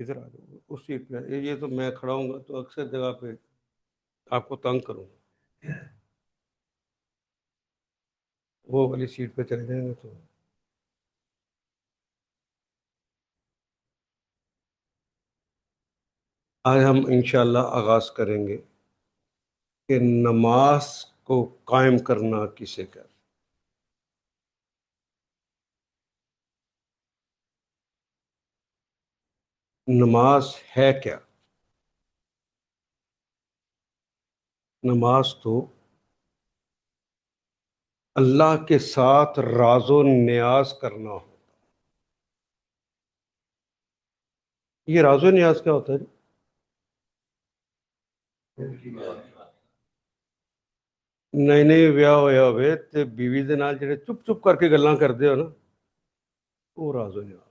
ادھر آ جاؤ اس سیٹ پہ، یہ تو میں کھڑا ہوں گا تو اکثر جگہ پہ آپ کو تنگ کروں گا، وہ والی سیٹ پہ چلے جائیں گے تو آج ہم انشاءاللہ آغاز کریں گے کہ نماز کو قائم کرنا کسے کہتے ہیں؟ نماز ہے کیا؟ نماز تو اللہ کے ساتھ راز و نیاز کرنا ہو۔ یہ راز و نیاز کیا ہوتا ہے؟ نئے نئے ਵਿਆਹ ہویا ہوئے تے بیوی دے نال جڑے چپ چپ کر کے گلاں کردے ہو نا، وہ راز و نیاز۔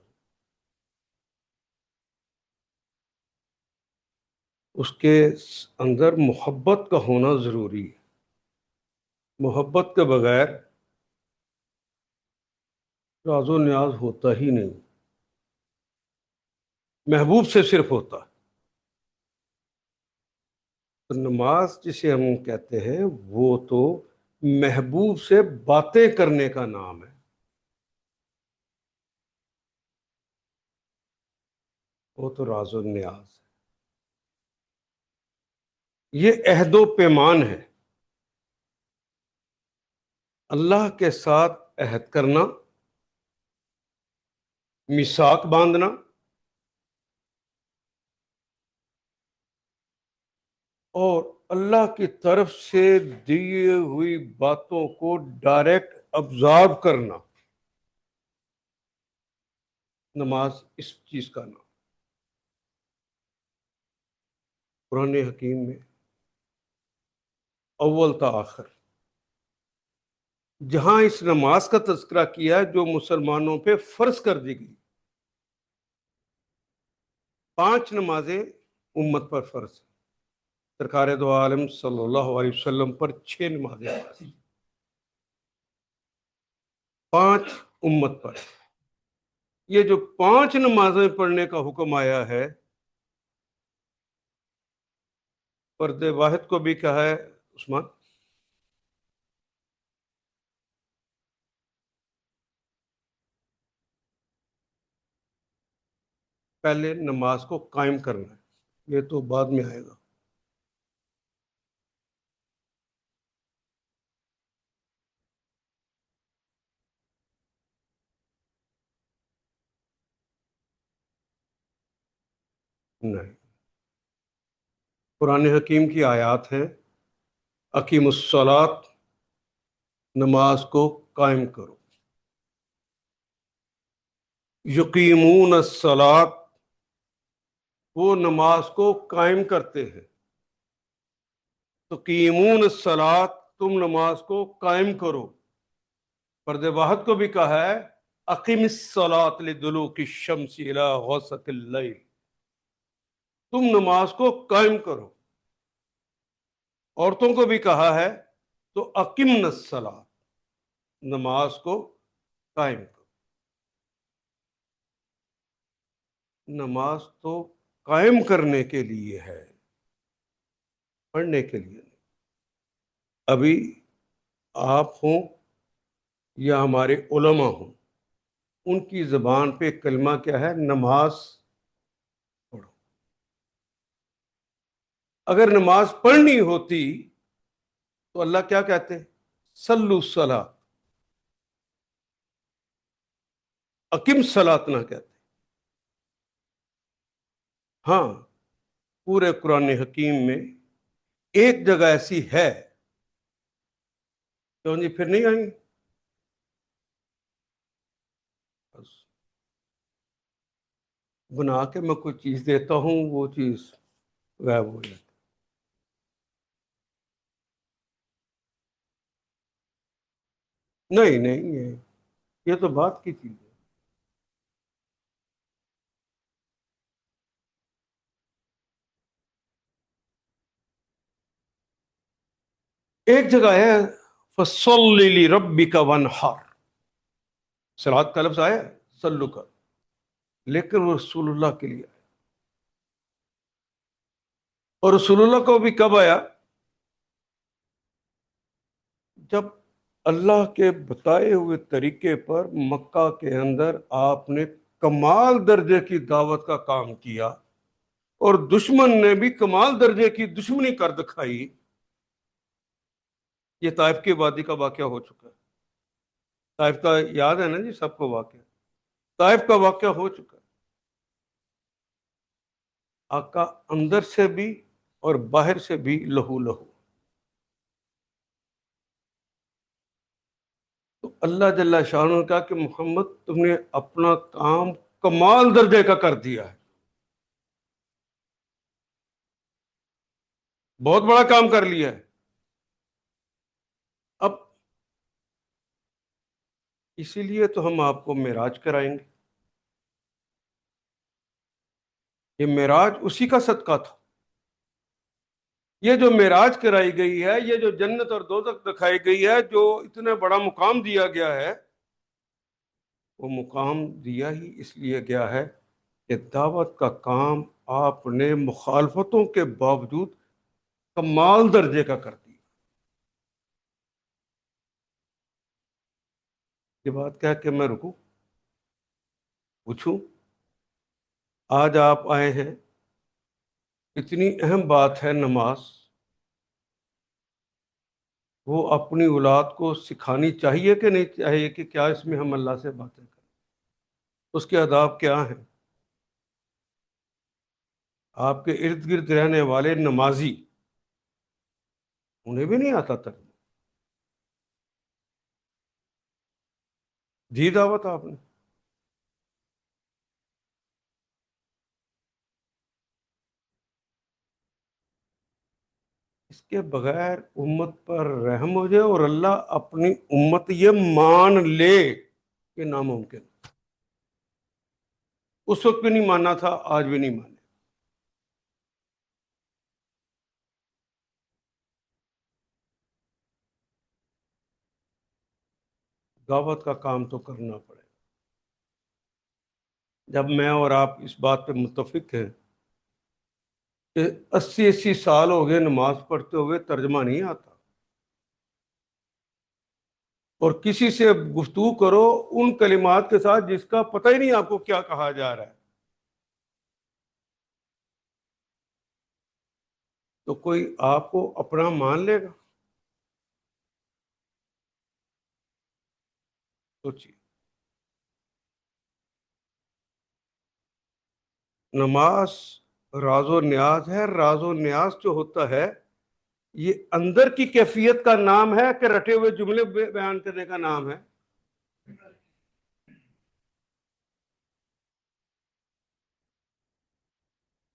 اس کے اندر محبت کا ہونا ضروری ہے، محبت کے بغیر راز و نیاز ہوتا ہی نہیں، محبوب سے صرف ہوتا ہے۔ تو نماز جسے ہم کہتے ہیں وہ تو محبوب سے باتیں کرنے کا نام ہے، وہ تو راز و نیاز ہے، یہ عہد و پیمان ہے، اللہ کے ساتھ عہد کرنا، میثاق باندھنا، اور اللہ کی طرف سے دی ہوئی باتوں کو ڈائریکٹ ابزارو کرنا، نماز اس چیز کا نام۔ قرآن حکیم میں اول تا آخر جہاں اس نماز کا تذکرہ کیا جو مسلمانوں پہ فرض کر دی گئی، 5 نمازیں امت پر فرض ہیں، سرکار دو عالم صلی اللہ علیہ وسلم پر 6 نمازیں فرض ہیں، 5 امت پر۔ یہ جو 5 نمازیں پڑھنے کا حکم آیا ہے، فرد واحد کو بھی کہا ہے عثمان، پہلے نماز کو قائم کرنا ہے، یہ تو بعد میں آئے گا۔ نہیں، قرآن حکیم کی آیات ہیں، اقیم الصلاۃ، نماز کو قائم کرو، یقیمون الصلاۃ، وہ نماز کو قائم کرتے ہیں، تقیمون الصلاۃ، تم نماز کو قائم کرو۔ فرد واحد کو بھی کہا ہے اقیم الصلاۃ لدلوک الشمس الی غسق اللیل، تم نماز کو قائم کرو۔ عورتوں کو بھی کہا ہے تو اقمن الصلاۃ، نماز کو قائم کرو۔ نماز تو قائم کرنے کے لیے ہے، پڑھنے کے لیے نہیں۔ ابھی آپ ہوں یا ہمارے علماء ہوں، ان کی زبان پہ کلمہ کیا ہے؟ نماز پڑھو۔ اگر نماز پڑھنی ہوتی تو اللہ کیا کہتے؟ صلو الصلاۃ، اقم الصلاۃ نہ کہتے۔ ہاں، پورے قرآن حکیم میں ایک جگہ ایسی ہے، کیوں جی پھر نہیں آئیں؟ بنا کے میں کوئی چیز دیتا ہوں، وہ چیز غائب ہو جاتی۔ نہیں نہیں، یہ تو بات کی چیز ہے۔ ایک جگہ ہے فَصَلِّ لِرَبِّكَ وَانْحَرْ، صلاۃ کا لفظ آیا ہے، سلو کا، لیکن وہ رسول اللہ کے لیے آیا۔ اور رسول اللہ کو بھی کب آیا؟ جب اللہ کے بتائے ہوئے طریقے پر مکہ کے اندر آپ نے کمال درجے کی دعوت کا کام کیا، اور دشمن نے بھی کمال درجے کی دشمنی کر دکھائی۔ یہ طائف کی وادی کا واقعہ ہو چکا ہے۔ طائف کا یاد ہے نا جی سب کو واقعہ؟ طائف کا واقعہ ہو چکا ہے۔ آقا اندر سے بھی اور باہر سے بھی لہو لہو۔ تو اللہ جل شانہ نے کہا کہ محمد تم نے اپنا کام کمال درجے کا کر دیا ہے، بہت بڑا کام کر لیا ہے۔ اب اسی لیے تو ہم آپ کو معراج کرائیں گے۔ یہ معراج اسی کا صدقہ تھا۔ یہ جو معراج کرائی گئی ہے، یہ جو جنت اور دوزخ دکھائی گئی ہے، جو اتنا بڑا مقام دیا گیا ہے، وہ مقام دیا ہی اس لیے گیا ہے کہ دعوت کا کام آپ نے مخالفتوں کے باوجود کمال درجے کا کر دیا۔ یہ بات کہہ کے میں رکوں، پوچھوں؟ آج آپ آئے ہیں، اتنی اہم بات ہے نماز، وہ اپنی اولاد کو سکھانی چاہیے کہ نہیں چاہیے کہ کیا اس میں ہم اللہ سے باتیں کریں؟ اس کے آداب کیا ہیں؟ آپ کے ارد گرد رہنے والے نمازی، انہیں بھی نہیں آتا تک دی دعوت آپ نے؟ اس کے بغیر امت پر رحم ہو جائے اور اللہ اپنی امت یہ مان لے کہ ناممکن۔ اس وقت بھی نہیں ماننا تھا، آج بھی نہیں مانے۔ دعوت کا کام تو کرنا پڑے۔ جب میں اور آپ اس بات پہ متفق ہیں کہ 80 80 سال ہو گئے نماز پڑھتے ہوئے ترجمہ نہیں آتا، اور کسی سے گفتگو کرو ان کلمات کے ساتھ جس کا پتہ ہی نہیں آپ کو کیا کہا جا رہا ہے، تو کوئی آپ کو اپنا مان لے گا؟ سوچیے۔ نماز راز و نیاز ہے۔ راز و نیاز جو ہوتا ہے یہ اندر کی کیفیت کا نام ہے کہ رٹے ہوئے جملے بیان کرنے کا نام ہے؟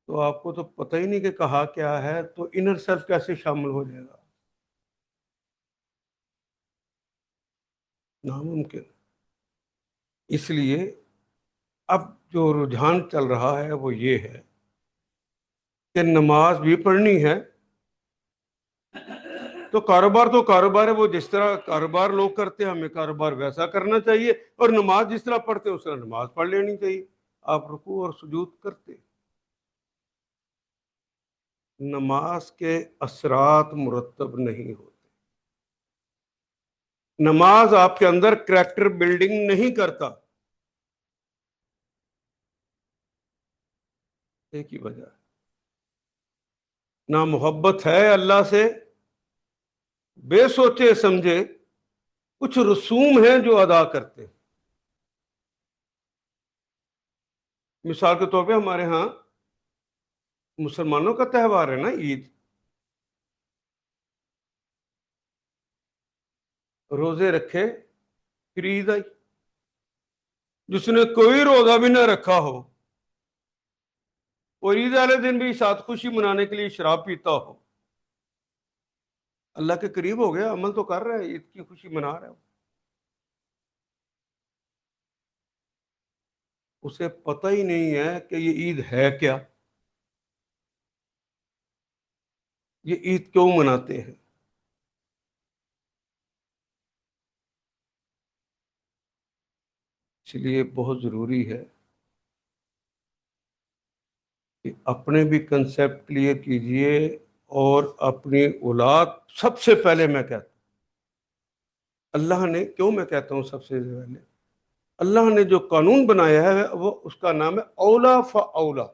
تو آپ کو تو پتہ ہی نہیں کہ کہا کیا ہے، تو انر سیلف کیسے شامل ہو جائے گا؟ ناممکن۔ اس لیے اب جو رجحان چل رہا ہے وہ یہ ہے کہ نماز بھی پڑھنی ہے، تو کاروبار ہے، وہ جس طرح کاروبار لوگ کرتے ہیں ہمیں کاروبار ویسا کرنا چاہیے، اور نماز جس طرح پڑھتے ہیں اس طرح نماز پڑھ لینی چاہیے۔ آپ رکوع اور سجود کرتے، نماز کے اثرات مرتب نہیں ہوتے۔ نماز آپ کے اندر کریکٹر بلڈنگ نہیں کرتا۔ ایک ہی وجہ ہے، نہ محبت ہے اللہ سے، بے سوچے سمجھے کچھ رسوم ہیں جو ادا کرتے ہیں۔ مثال کے طور پہ ہمارے ہاں مسلمانوں کا تہوار ہے نا عید، روزے رکھے پھر عید آئی۔ جس نے کوئی روزہ بھی نہ رکھا ہو اور عید والے دن بھی ساتھ خوشی منانے کے لیے شراب پیتا ہو، اللہ کے قریب ہو گیا، عمل تو کر رہا ہے، عید کی خوشی منا رہا ہے، اسے پتہ ہی نہیں ہے کہ یہ عید ہے کیا، یہ عید کیوں مناتے ہیں۔ اس لیے بہت ضروری ہے کہ اپنے بھی کنسیپٹ کلیئر کیجئے اور اپنی اولاد سب سے پہلے میں کہتا ہوں اللہ نے، کیوں میں کہتا ہوں سب سے پہلے، اللہ نے جو قانون بنایا ہے وہ اس کا نام ہے اولا فاولا،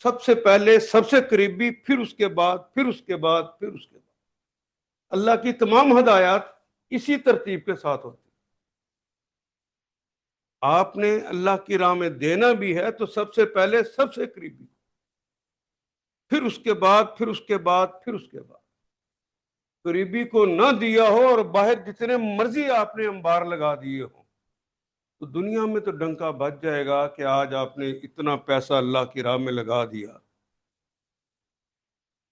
سب سے پہلے سب سے قریبی، پھر اس کے بعد، پھر اس کے بعد، پھر اس کے بعد۔ اللہ کی تمام ہدایات اسی ترتیب کے ساتھ ہوتی ہیں۔ آپ نے اللہ کی راہ میں دینا بھی ہے تو سب سے پہلے سب سے قریبی، پھر اس کے بعد، پھر اس کے بعد، پھر اس کے بعد۔ قریبی کو نہ دیا ہو اور باہر جتنے مرضی آپ نے انبار لگا دیے ہوں تو دنیا میں تو ڈنکا بج جائے گا کہ آج آپ نے اتنا پیسہ اللہ کی راہ میں لگا دیا،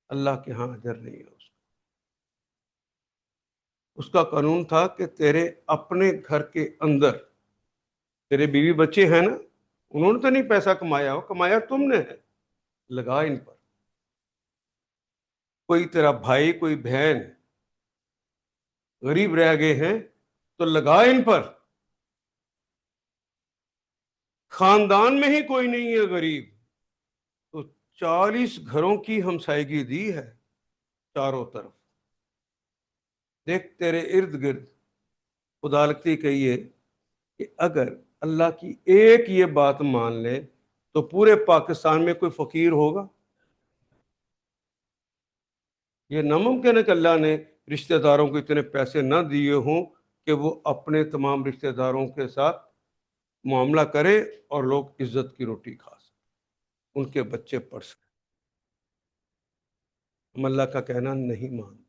اللہ کے ہاں اجر نہیں ہے اس کا قانون تھا کہ تیرے اپنے گھر کے اندر تیرے بیوی بچے ہیں نا، انہوں نے تو نہیں پیسہ کمایا ہو، کمایا تم نے ہے، لگا ان پر۔ کوئی تیرا بھائی، کوئی بہن غریب رہ گئے ہیں تو لگا ان پر۔ خاندان میں ہی کوئی نہیں ہے غریب تو 40 گھروں کی ہمسائیگی دی ہے چاروں طرف۔ دیکھ تیرے ارد گرد خدا لگتی کہیے کہ اگر اللہ کی ایک یہ بات مان لے تو پورے پاکستان میں کوئی فقیر ہوگا؟ یہ ناممکن ہے کہ اللہ نے رشتہ داروں کو اتنے پیسے نہ دیے ہوں کہ وہ اپنے تمام رشتہ داروں کے ساتھ معاملہ کرے اور لوگ عزت کی روٹی کھا سکیں، ان کے بچے پڑھ سکیں۔ ہم اللہ کا کہنا نہیں مانتے۔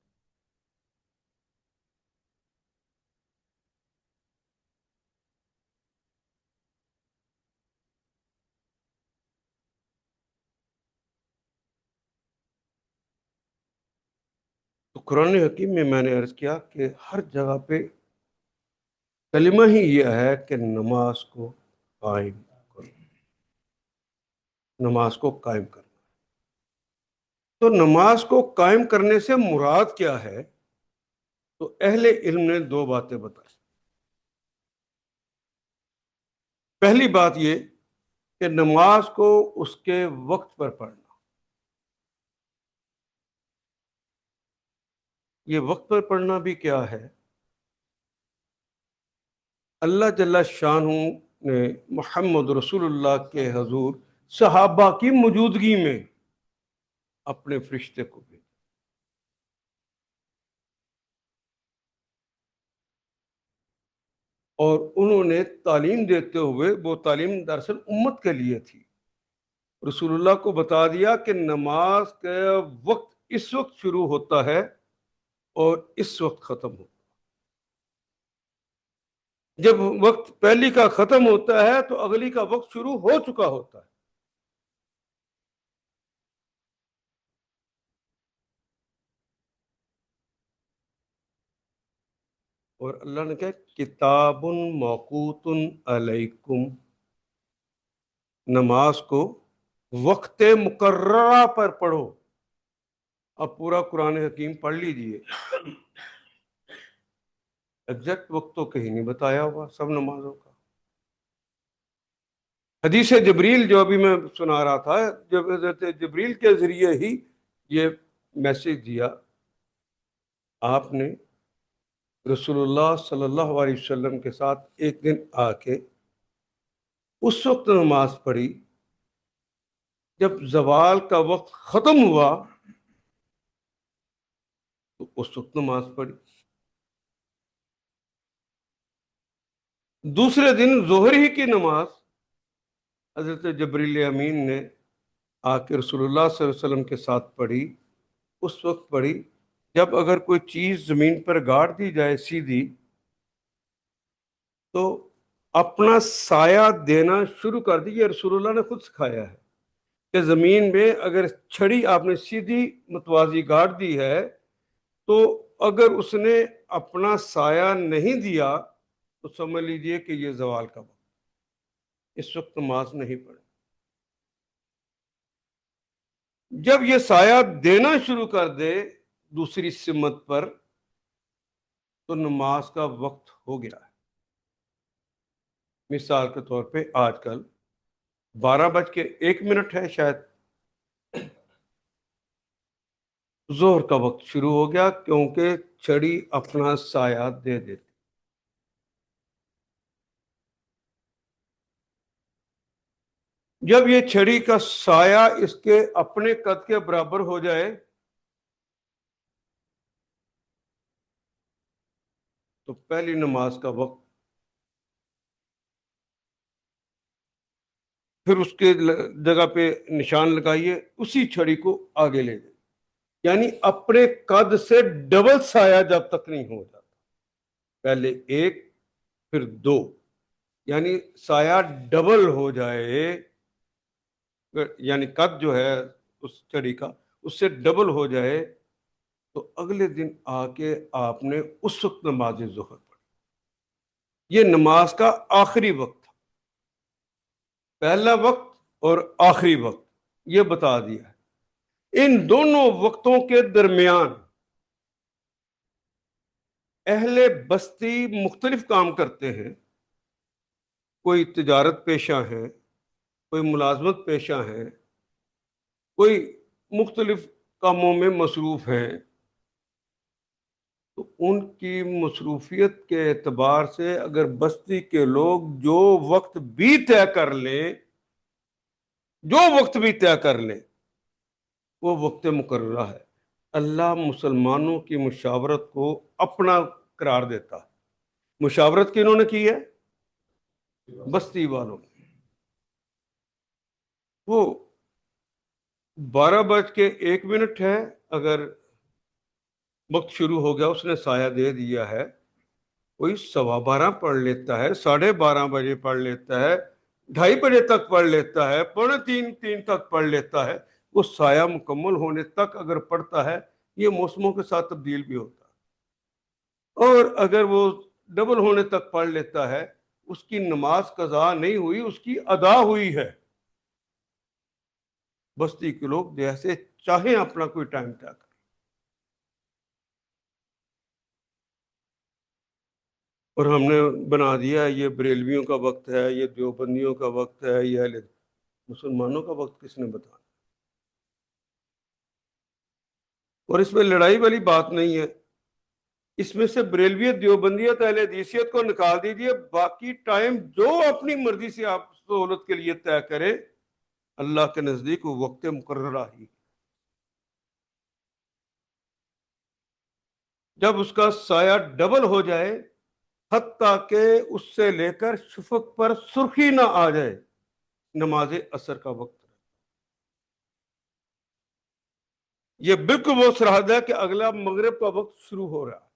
تو قرآن حکیم میں نے عرض کیا کہ ہر جگہ پہ کلمہ ہی یہ ہے کہ نماز کو قائم کرو، نماز کو قائم کرنا۔ تو نماز کو قائم کرنے سے مراد کیا ہے؟ تو اہل علم نے 2 باتیں بتائی۔ پہلی بات یہ کہ نماز کو اس کے وقت پر پڑھنا۔ یہ وقت پر پڑھنا بھی کیا ہے؟ اللہ جل شانہ نے محمد رسول اللہ کے حضور صحابہ کی موجودگی میں اپنے فرشتے کو بھیجا، اور انہوں نے تعلیم دیتے ہوئے، وہ تعلیم دراصل امت کے لیے تھی، رسول اللہ کو بتا دیا کہ نماز کا وقت اس وقت شروع ہوتا ہے اور اس وقت ختم ہوتا ہے۔ جب وقت پہلی کا ختم ہوتا ہے تو اگلی کا وقت شروع ہو چکا ہوتا ہے۔ اور اللہ نے کہا کتاب موقوت علیکم، نماز کو وقت مقررہ پر پڑھو۔ اب پورا قرآن حکیم پڑھ لیجئے، ایگزیکٹ وقت تو کہیں نہیں بتایا ہوا سب نمازوں کا۔ حدیث جبریل جو ابھی میں سنا رہا تھا، جب حضرت جبریل کے ذریعے ہی یہ میسج دیا، آپ نے رسول اللہ صلی اللہ علیہ وسلم کے ساتھ ایک دن آ کے اس وقت نماز پڑھی جب زوال کا وقت ختم ہوا، تو اس وقت نماز پڑھی۔ دوسرے دن ظہر ہی کی نماز حضرت جبریل امین نے آ کے رسول اللہ صلی اللہ علیہ وسلم کے ساتھ پڑھی، اس وقت پڑھی جب اگر کوئی چیز زمین پر گاڑ دی جائے سیدھی تو اپنا سایہ دینا شروع کر دی۔ یہ رسول اللہ نے خود سکھایا ہے کہ زمین میں اگر چھڑی آپ نے سیدھی متوازی گاڑ دی ہے تو اگر اس نے اپنا سایہ نہیں دیا تو سمجھ لیجئے کہ یہ زوال کا وقت، اس وقت نماز نہیں پڑھے۔ جب یہ سایہ دینا شروع کر دے دوسری سمت پر تو نماز کا وقت ہو گیا ہے۔ مثال کے طور پہ آج کل 12:01 ہے شاید، ظہر کا وقت شروع ہو گیا، کیونکہ چھڑی اپنا سایہ دے دیتی۔ جب یہ چھڑی کا سایہ اس کے اپنے قد کے برابر ہو جائے تو پہلی نماز کا وقت، پھر اس کے جگہ پہ نشان لگائیے، اسی چھڑی کو آگے لے جائیے، یعنی اپنے قد سے ڈبل سایہ جب تک نہیں ہو جاتا، پہلے ایک پھر دو، یعنی سایہ ڈبل ہو جائے، یعنی قد جو ہے اس چھڑی کا اس سے ڈبل ہو جائے، تو اگلے دن آ کے آپ نے اس وقت نماز ظہر پڑھی۔ یہ نماز کا آخری وقت تھا، پہلا وقت اور آخری وقت یہ بتا دیا ہے۔ ان دونوں وقتوں کے درمیان اہل بستی مختلف کام کرتے ہیں، کوئی تجارت پیشہ ہیں، کوئی ملازمت پیشہ ہیں، کوئی مختلف کاموں میں مصروف ہیں، تو ان کی مصروفیت کے اعتبار سے اگر بستی کے لوگ جو وقت بھی طے کر لیں، جو وقت بھی طے کر لیں، وہ وقت مقررہ ہے۔ اللہ مسلمانوں کی مشاورت کو اپنا قرار دیتا ہے۔ مشاورت کنہوں نے کی ہے؟ بستی والوں نے۔ وہ 12:01 ہے، اگر وقت شروع ہو گیا، اس نے سایہ دے دیا ہے، کوئی 12:15 پڑھ لیتا ہے، 12:30 پڑھ لیتا ہے، 2:30 تک پڑھ لیتا ہے، 2:45 تک پڑھ لیتا ہے، وہ سایہ مکمل ہونے تک اگر پڑھتا ہے، یہ موسموں کے ساتھ تبدیل بھی ہوتا ہے، اور اگر وہ ڈبل ہونے تک پڑھ لیتا ہے، اس کی نماز قضا نہیں ہوئی، اس کی ادا ہوئی ہے۔ بستی کے لوگ جیسے چاہیں اپنا کوئی ٹائم طے کریں، اور ہم نے بنا دیا یہ بریلویوں کا وقت ہے، یہ دیوبندیوں کا وقت ہے، یہ مسلمانوں کا وقت کس نے بتایا؟ اور اس میں لڑائی والی بات نہیں ہے، اس میں سے بریلویت، دیوبندیت، اہل حدیثیت کو نکال دیجئے، باقی ٹائم جو اپنی مرضی سے آپ سہولت کے لیے طے کرے، اللہ کے نزدیک وہ وقت مقررہ ہی۔ جب اس کا سایہ ڈبل ہو جائے، حتیٰ کہ اس سے لے کر شفق پر سرخی نہ آ جائے، نماز عصر کا وقت۔ یہ بالکل وہ سرحد ہے کہ اگلا مغرب کا وقت شروع ہو رہا ہے،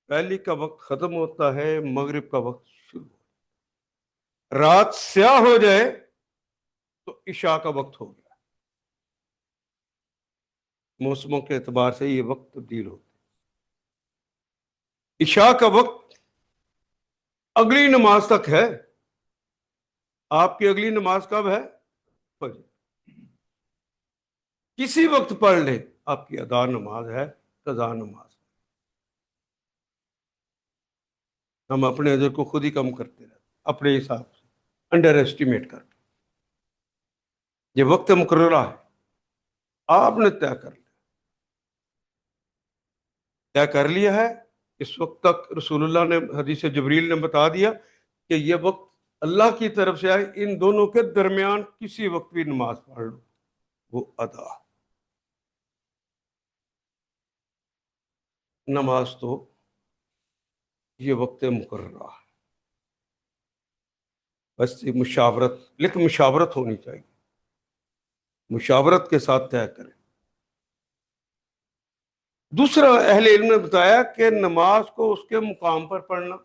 پہلی کا وقت ختم ہوتا ہے، مغرب کا وقت شروع ہوتا ہے۔ رات سیاہ ہو جائے تو عشاء کا وقت ہو گیا۔ موسموں کے اعتبار سے یہ وقت تبدیل ہوتا ہے۔ عشاء کا وقت اگلی نماز تک ہے۔ آپ کی اگلی نماز کب ہے؟ فجر۔ کسی وقت پڑھ لیں، آپ کی ادا نماز ہے، قضا نماز۔ ہم اپنے اجر کو خود ہی کم کرتے رہتے، اپنے حساب سے انڈر ایسٹیمیٹ کر کے۔ یہ وقت مقررہ ہے، آپ نے طے کر لیا ہے۔ اس وقت تک رسول اللہ نے، حدیث جبریل نے بتا دیا کہ یہ وقت اللہ کی طرف سے آئے، ان دونوں کے درمیان کسی وقت بھی نماز پڑھ لو، وہ ادا۔ نماز تو یہ وقت مقررہ ہے، بس یہ مشاورت، لیکن مشاورت ہونی چاہیے، مشاورت کے ساتھ طے کریں۔ دوسرا اہل علم نے بتایا کہ نماز کو اس کے مقام پر پڑھنا۔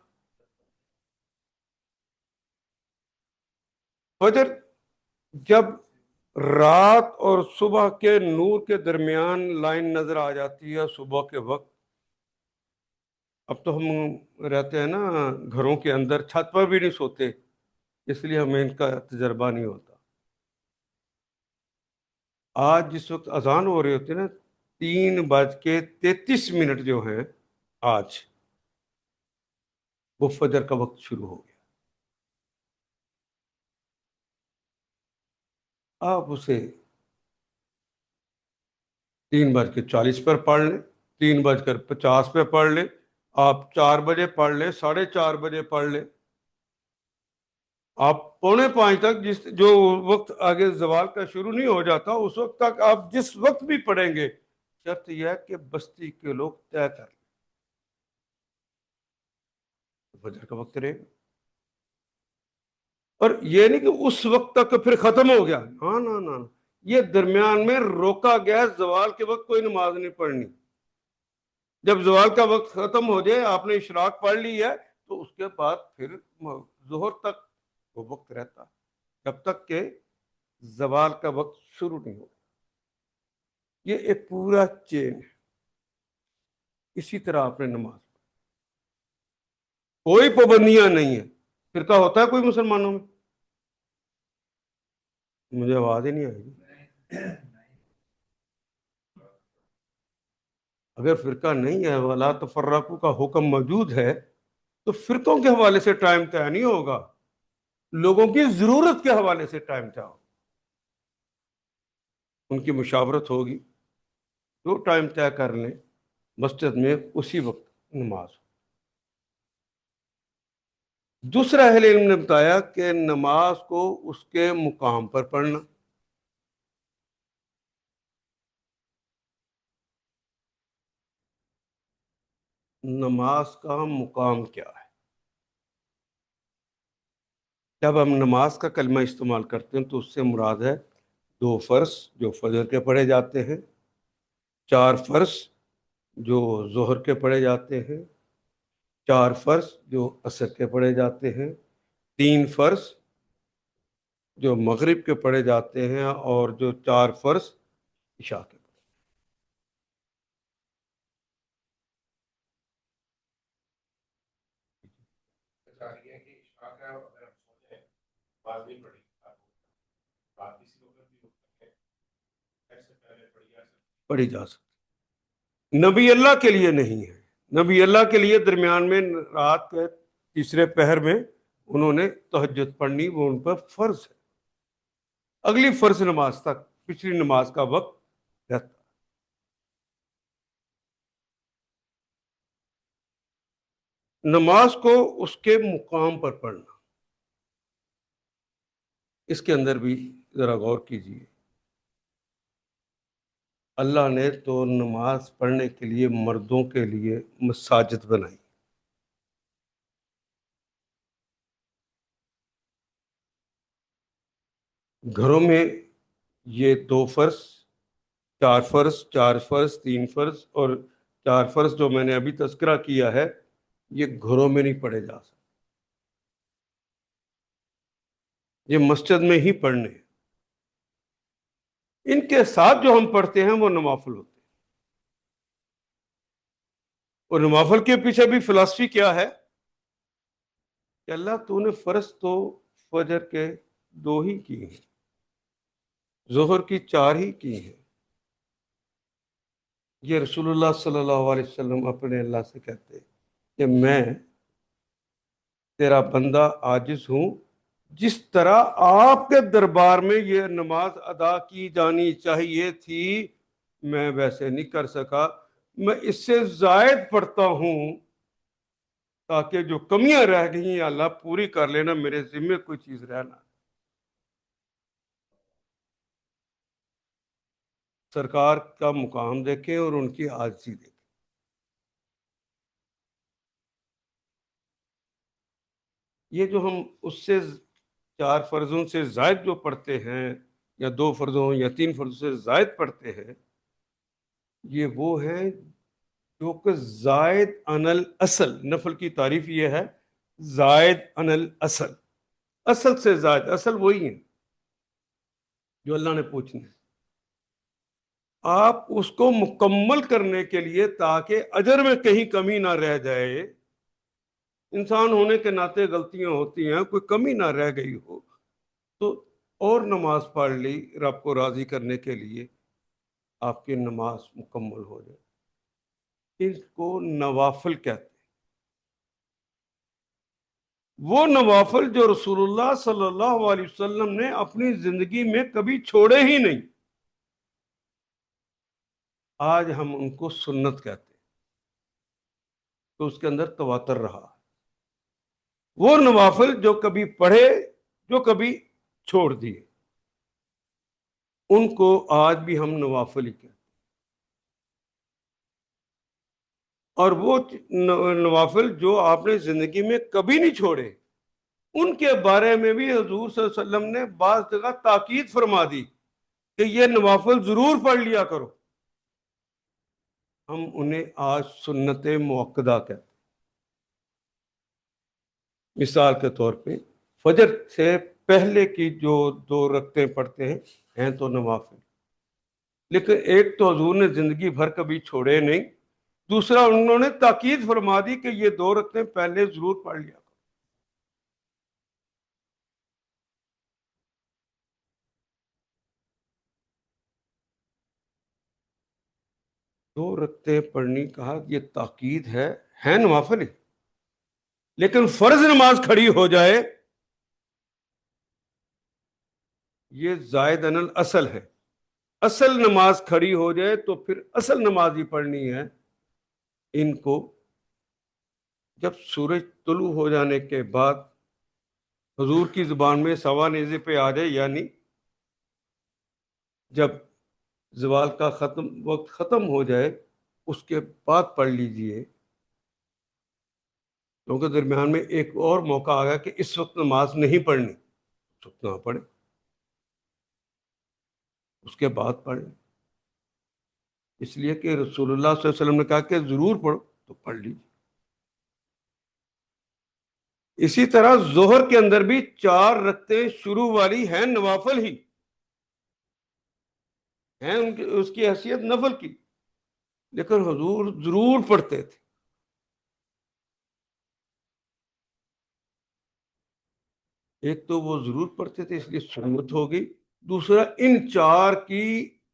فجر جب رات اور صبح کے نور کے درمیان لائن نظر آ جاتی ہے صبح کے وقت، اب تو ہم رہتے ہیں نا گھروں کے اندر، چھت پر بھی نہیں سوتے، اس لیے ہمیں ان کا تجربہ نہیں ہوتا۔ آج جس وقت اذان ہو رہی ہوتی ہے نا، 3:33 جو ہیں آج، وہ فجر کا وقت شروع ہو گیا۔ آپ اسے 3:40 پر پڑھ لیں، 3:50 پہ پڑھ لیں، آپ 4 بجے پڑھ لیں، 4:30 بجے پڑھ لیں، آپ 4:45 تک جو وقت آگے زوال کا شروع نہیں ہو جاتا اس وقت تک آپ جس وقت بھی پڑھیں گے، شرط یہ ہے کہ بستی کے لوگ طے کر لیں فجر کا وقت رہے گا۔ اور یہ نہیں کہ اس وقت تک پھر ختم ہو گیا، ہاں نہ یہ درمیان میں روکا گیا، زوال کے وقت کوئی نماز نہیں پڑھنی۔ جب زوال کا وقت ختم ہو جائے، آپ نے اشراق پڑھ لی ہے، تو اس کے بعد پھر ظہر تک وہ وقت رہتا، جب تک کہ زوال کا وقت شروع نہیں ہو۔ یہ ایک پورا چین ہے۔ اسی طرح آپ نے نماز، کوئی پابندیاں نہیں ہے۔ فرقہ ہوتا ہے کوئی مسلمانوں میں؟ مجھے آواز ہی نہیں آئی۔ اگر فرقہ نہیں ہے، وَلَا تَفَرَّقُوا کا حکم موجود ہے، تو فرقوں کے حوالے سے ٹائم طے نہیں ہوگا، لوگوں کی ضرورت کے حوالے سے ٹائم طے ہوگا، ان کی مشاورت ہوگی، جو ٹائم طے کر لیں مسجد میں اسی وقت نماز ہو۔ دوسرا اہل علم نے بتایا کہ نماز کو اس کے مقام پر پڑھنا۔ نماز کا مقام کیا ہے؟ جب ہم نماز کا کلمہ استعمال کرتے ہیں تو اس سے مراد ہے 2 فرض جو فجر کے پڑھے جاتے ہیں، 4 فرض جو ظہر کے پڑھے جاتے ہیں، 4 فرض جو عصر کے پڑھے جاتے ہیں، 3 فرض جو مغرب کے پڑھے جاتے ہیں، اور جو 4 فرض عشاء کے۔ پڑھی جا سکتی، نبی اللہ کے لیے نہیں ہے۔ نبی اللہ کے لیے درمیان میں رات کے تیسرے پہر میں انہوں نے تہجد پڑھنی، وہ ان پر فرض ہے۔ اگلی فرض نماز تک پچھلی نماز کا وقت رہتا۔ نماز کو اس کے مقام پر پڑھنا، اس کے اندر بھی ذرا غور کیجیے۔ اللہ نے تو نماز پڑھنے کے لیے مردوں کے لیے مساجد بنائی، گھروں میں یہ 2 فرض، 4 فرض، 4 فرض، 3 فرض اور 4 فرض جو میں نے ابھی تذکرہ کیا ہے، یہ گھروں میں نہیں پڑھے جا سکتے، یہ مسجد میں ہی پڑھنے ہیں۔ ان کے ساتھ جو ہم پڑھتے ہیں وہ نوافل ہوتے ہیں، اور نوافل کے پیچھے بھی فلسفی کیا ہے کہ اللہ تو نے فرض تو فجر کے 2 ہی کی ہیں، ظہر کی 4 ہی کی ہیں۔ یہ رسول اللہ صلی اللہ علیہ وسلم اپنے اللہ سے کہتے ہیں کہ میں تیرا بندہ عاجز ہوں، جس طرح آپ کے دربار میں یہ نماز ادا کی جانی چاہیے تھی میں ویسے نہیں کر سکا، میں اس سے زائد پڑھتا ہوں تاکہ جو کمیاں رہ گئی ہیں اللہ پوری کر لینا، میرے ذمہ کوئی چیز رہنا۔ سرکار کا مقام دیکھیں اور ان کی عاجزی دیکھیں۔ یہ جو ہم اس سے 4 فرضوں سے زائد جو پڑھتے ہیں، یا 2 فرضوں یا 3 فرضوں سے زائد پڑھتے ہیں، یہ وہ ہیں جو کہ زائد عن الاصل، نفل کی تعریف یہ ہے زائد عن الاصل، اصل سے زائد، اصل وہی ہیں جو اللہ نے پوچھنا ہے، آپ اس کو مکمل کرنے کے لیے تاکہ اجر میں کہیں کمی نہ رہ جائے، انسان ہونے کے ناطے غلطیاں ہوتی ہیں، کوئی کمی نہ رہ گئی ہو تو اور نماز پڑھ لی رب کو راضی کرنے کے لیے، آپ کی نماز مکمل ہو جائے۔ اس کو نوافل کہتے ہیں، وہ نوافل جو رسول اللہ صلی اللہ علیہ وسلم نے اپنی زندگی میں کبھی چھوڑے ہی نہیں۔ آج ہم ان کو سنت کہتے ہیں، تو اس کے اندر تواتر رہا۔ وہ نوافل جو کبھی پڑھے، جو کبھی چھوڑ دیے، ان کو آج بھی ہم نوافل ہی کہتے ہیں۔ اور وہ نوافل جو آپ نے زندگی میں کبھی نہیں چھوڑے، ان کے بارے میں بھی حضور صلی اللہ علیہ وسلم نے بعض جگہ تاکید فرما دی کہ یہ نوافل ضرور پڑھ لیا کرو۔ ہم انہیں آج سنت مؤکدہ کہتے ہیں۔ مثال کے طور پہ فجر سے پہلے کی جو 2 رکعتیں پڑھتے ہیں تو نوافل، لیکن ایک تو حضور نے زندگی بھر کبھی چھوڑے نہیں، دوسرا انہوں نے تاکید فرما دی کہ یہ 2 رکعتیں پہلے ضرور پڑھ لیا۔ 2 رکعتیں پڑھنی کہا، یہ تاکید ہے نوافل ہی، لیکن فرض نماز کھڑی ہو جائے یہ زائد عن الاصل ہے۔ اصل نماز کھڑی ہو جائے تو پھر اصل نماز ہی پڑھنی ہے۔ ان کو جب سورج طلوع ہو جانے کے بعد حضور کی زبان میں سوا نیزے پہ آ جائے، یعنی جب زوال کا وقت ختم ہو جائے اس کے بعد پڑھ لیجئے، کیونکہ درمیان میں ایک اور موقع آ گیا کہ اس وقت نماز نہیں پڑھنی، اس وقت نہ پڑھیں، اس کے بعد پڑھیں، اس لیے کہ رسول اللہ صلی اللہ علیہ وسلم نے کہا کہ ضرور پڑھو تو پڑھ لیجیے۔ اسی طرح ظہر کے اندر بھی 4 رکعتیں شروع والی ہیں نوافل ہی ہیں، اس کی حیثیت نفل کی، لیکن حضور ضرور پڑھتے تھے۔ ایک تو وہ ضرور پڑھتے تھے اس لیے سنت ہو گئی، دوسرا ان 4 کی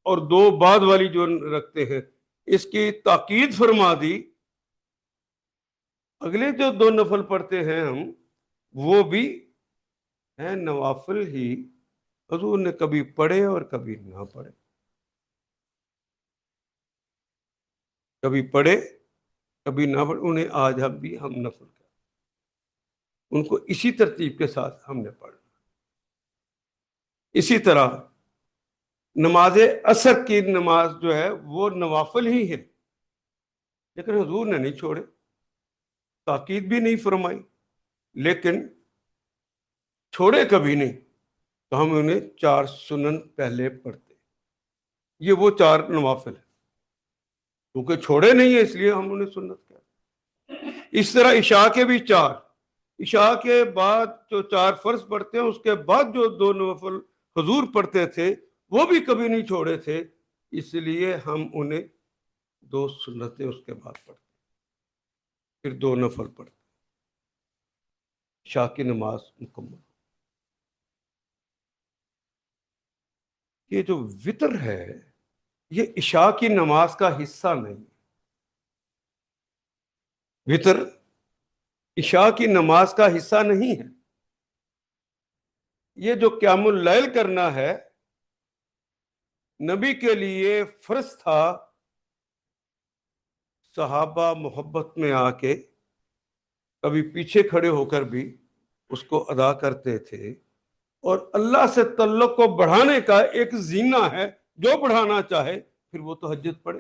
اور 2 بعد والی جو رکھتے ہیں اس کی تاکید فرما دی، اگلے جو 2 نفل پڑھتے ہیں ہم وہ بھی ہیں نوافل ہی، حضور نے کبھی پڑھے اور کبھی نہ پڑھے، کبھی پڑھے کبھی نہ پڑھے، انہیں آج بھی ہم نفل کریں، ان کو اسی ترتیب کے ساتھ ہم نے پڑھا۔ اسی طرح نماز عصر کی نماز جو ہے وہ نوافل ہی ہے، لیکن حضور نے نہیں چھوڑے، تاکید بھی نہیں فرمائی، لیکن چھوڑے کبھی نہیں، تو ہم انہیں 4 سنن پہلے پڑھتے، یہ وہ 4 نوافل ہیں، کیونکہ چھوڑے نہیں ہیں اس لیے ہم انہیں سنت کہتے ہیں۔ اس طرح عشاء کے بھی 4، عشاء کے بعد جو 4 فرض پڑھتے ہیں اس کے بعد جو 2 نوافل حضور پڑھتے تھے وہ بھی کبھی نہیں چھوڑے تھے، اس لیے ہم انہیں 2 سنتیں اس کے بعد پڑھتے، پھر 2 نفل پڑھتے، عشاء کی نماز مکمل۔ یہ جو وطر ہے یہ عشاء کی نماز کا حصہ نہیں، وطر عشاء کی نماز کا حصہ نہیں ہے۔ یہ جو قیام اللیل کرنا ہے نبی کے لیے فرض تھا، صحابہ محبت میں آ کے کبھی پیچھے کھڑے ہو کر بھی اس کو ادا کرتے تھے، اور اللہ سے تعلق کو بڑھانے کا ایک زینہ ہے، جو بڑھانا چاہے پھر وہ تہجد پڑھے۔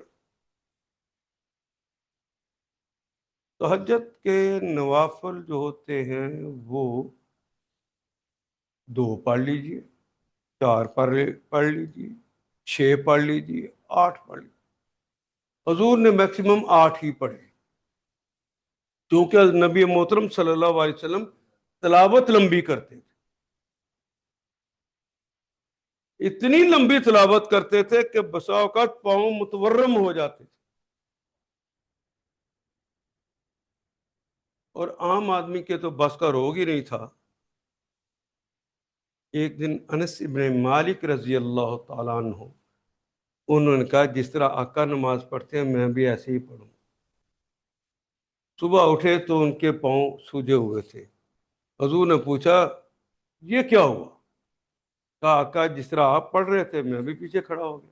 تہجد کے نوافل جو ہوتے ہیں وہ 2 پڑھ لیجئے، 4 پڑھ لیجئے، 6 پڑھ لیجئے، 8 پڑھ لیجئے، حضور نے میکسیمم 8 ہی پڑھے، کیونکہ نبی محترم صلی اللہ علیہ وسلم تلاوت لمبی کرتے تھے، اتنی لمبی تلاوت کرتے تھے کہ بسا اوقات پاؤں متورم ہو جاتے تھے، اور عام آدمی کے تو بس کا روگ ہی نہیں تھا۔ ایک دن انس ابن مالک رضی اللہ تعالیٰ عنہ، انہوں نے کہا جس طرح آقا نماز پڑھتے ہیں میں بھی ایسے ہی پڑھوں۔ صبح اٹھے تو ان کے پاؤں سوجے ہوئے تھے، حضور نے پوچھا یہ کیا ہوا؟ کہا آقا جس طرح آپ پڑھ رہے تھے میں بھی پیچھے کھڑا ہو گیا۔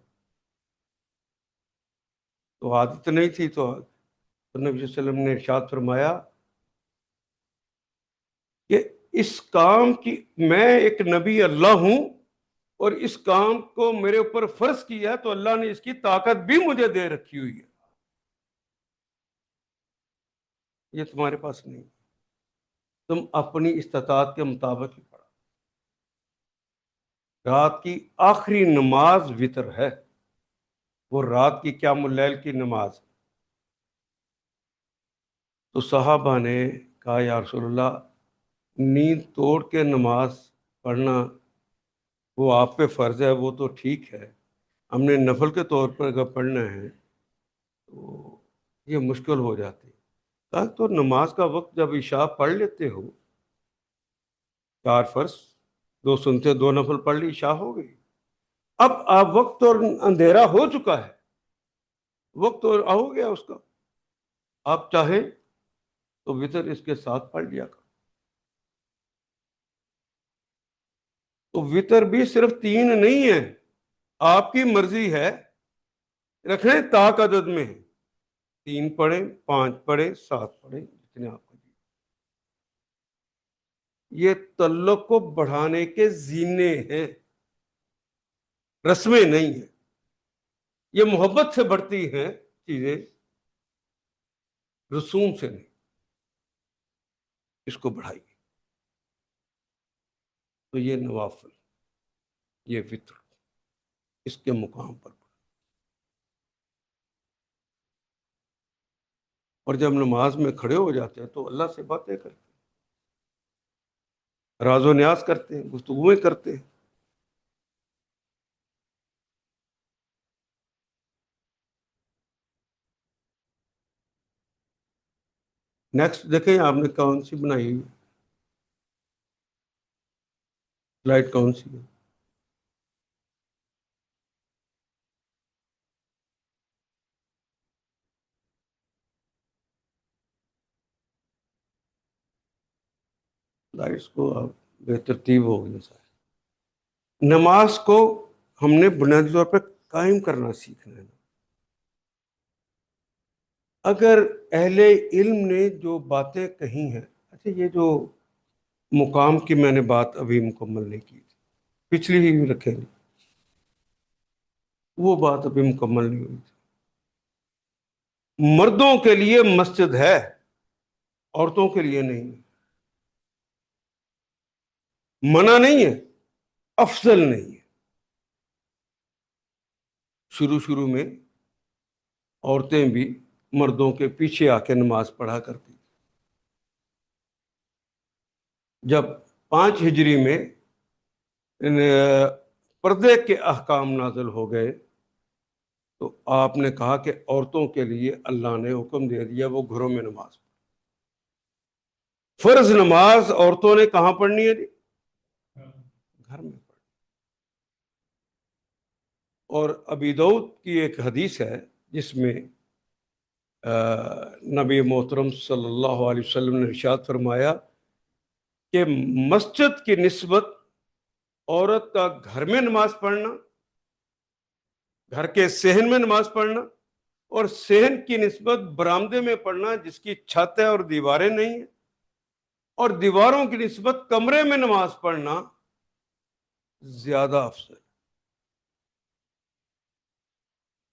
تو عادت نہیں تھی، تو نبی صلی اللہ علیہ وسلم نے ارشاد فرمایا کہ اس کام کی، میں ایک نبی اللہ ہوں اور اس کام کو میرے اوپر فرض کیا، تو اللہ نے اس کی طاقت بھی مجھے دے رکھی ہوئی ہے، یہ تمہارے پاس نہیں، تم اپنی استطاعت کے مطابق ہی پڑھو۔ رات کی آخری نماز وتر ہے، وہ رات کی قیام اللیل کی نماز۔ تو صحابہ نے کہا یا رسول اللہ، نیند توڑ کے نماز پڑھنا وہ آپ پہ فرض ہے، وہ تو ٹھیک ہے، ہم نے نفل کے طور پر اگر پڑھنا ہے تو یہ مشکل ہو جاتی ہے۔ کہا تو نماز کا وقت جب عشاء پڑھ لیتے ہو، 4 فرض، 2 سنتے 2 نفل پڑھ لی، عشاء ہو گئی، اب آپ وقت اور اندھیرا ہو چکا ہے، وقت اور ہو گیا اس کا، آپ چاہیں تو وتر اس کے ساتھ پڑھ لیا کرو۔ تو وتر بھی صرف 3 نہیں ہے، آپ کی مرضی ہے، رکھیں طاق عدد میں، 3 پڑھیں، 5 پڑھیں، 7 پڑھیں، جتنے آپ کو جی۔ یہ تعلق کو بڑھانے کے زینے ہیں، رسمیں نہیں ہیں، یہ محبت سے بڑھتی ہیں چیزیں، رسوم سے نہیں، اس کو بڑھائیے۔ تو یہ نوافل، یہ وتر، اس کے مقام پر، اور جب نماز میں کھڑے ہو جاتے ہیں تو اللہ سے باتیں کرتے ہیں، راز و نیاز کرتے ہیں، گفتگویں کرتے ہیں۔ نیکسٹ دیکھیں آپ نے کون سی بنائی ہوئی سلائڈ، کون سی ہے؟ سلائڈس کو آپ بے ترتیب ہو گئی سارے۔ نماز کو ہم نے بنیادی طور پہ قائم کرنا سیکھنا ہے۔ اگر اہل علم نے جو باتیں کہی ہیں، اچھا یہ جو مقام کی میں نے بات ابھی مکمل نہیں کی تھی، پچھلی ہی رکھیں گے، وہ بات ابھی مکمل نہیں ہوئی تھی۔ مردوں کے لیے مسجد ہے، عورتوں کے لیے نہیں ہے، منع نہیں ہے، افضل نہیں ہے۔ شروع میں عورتیں بھی مردوں کے پیچھے آ کے نماز پڑھا کرتی، جب 5 ہجری میں پردے کے احکام نازل ہو گئے تو آپ نے کہا کہ عورتوں کے لیے اللہ نے حکم دے دیا وہ گھروں میں نماز، فرض نماز عورتوں نے کہاں پڑھنی ہے جی؟ گھر میں پڑھ۔ اور ابی داؤد کی ایک حدیث ہے جس میں نبی محترم صلی اللہ علیہ وسلم نے ارشاد فرمایا کہ مسجد کی نسبت عورت کا گھر میں نماز پڑھنا، گھر کے صحن میں نماز پڑھنا، اور صحن کی نسبت برآمدے میں پڑھنا جس کی چھت ہے اور دیواریں نہیں ہیں، اور دیواروں کی نسبت کمرے میں نماز پڑھنا زیادہ افضل۔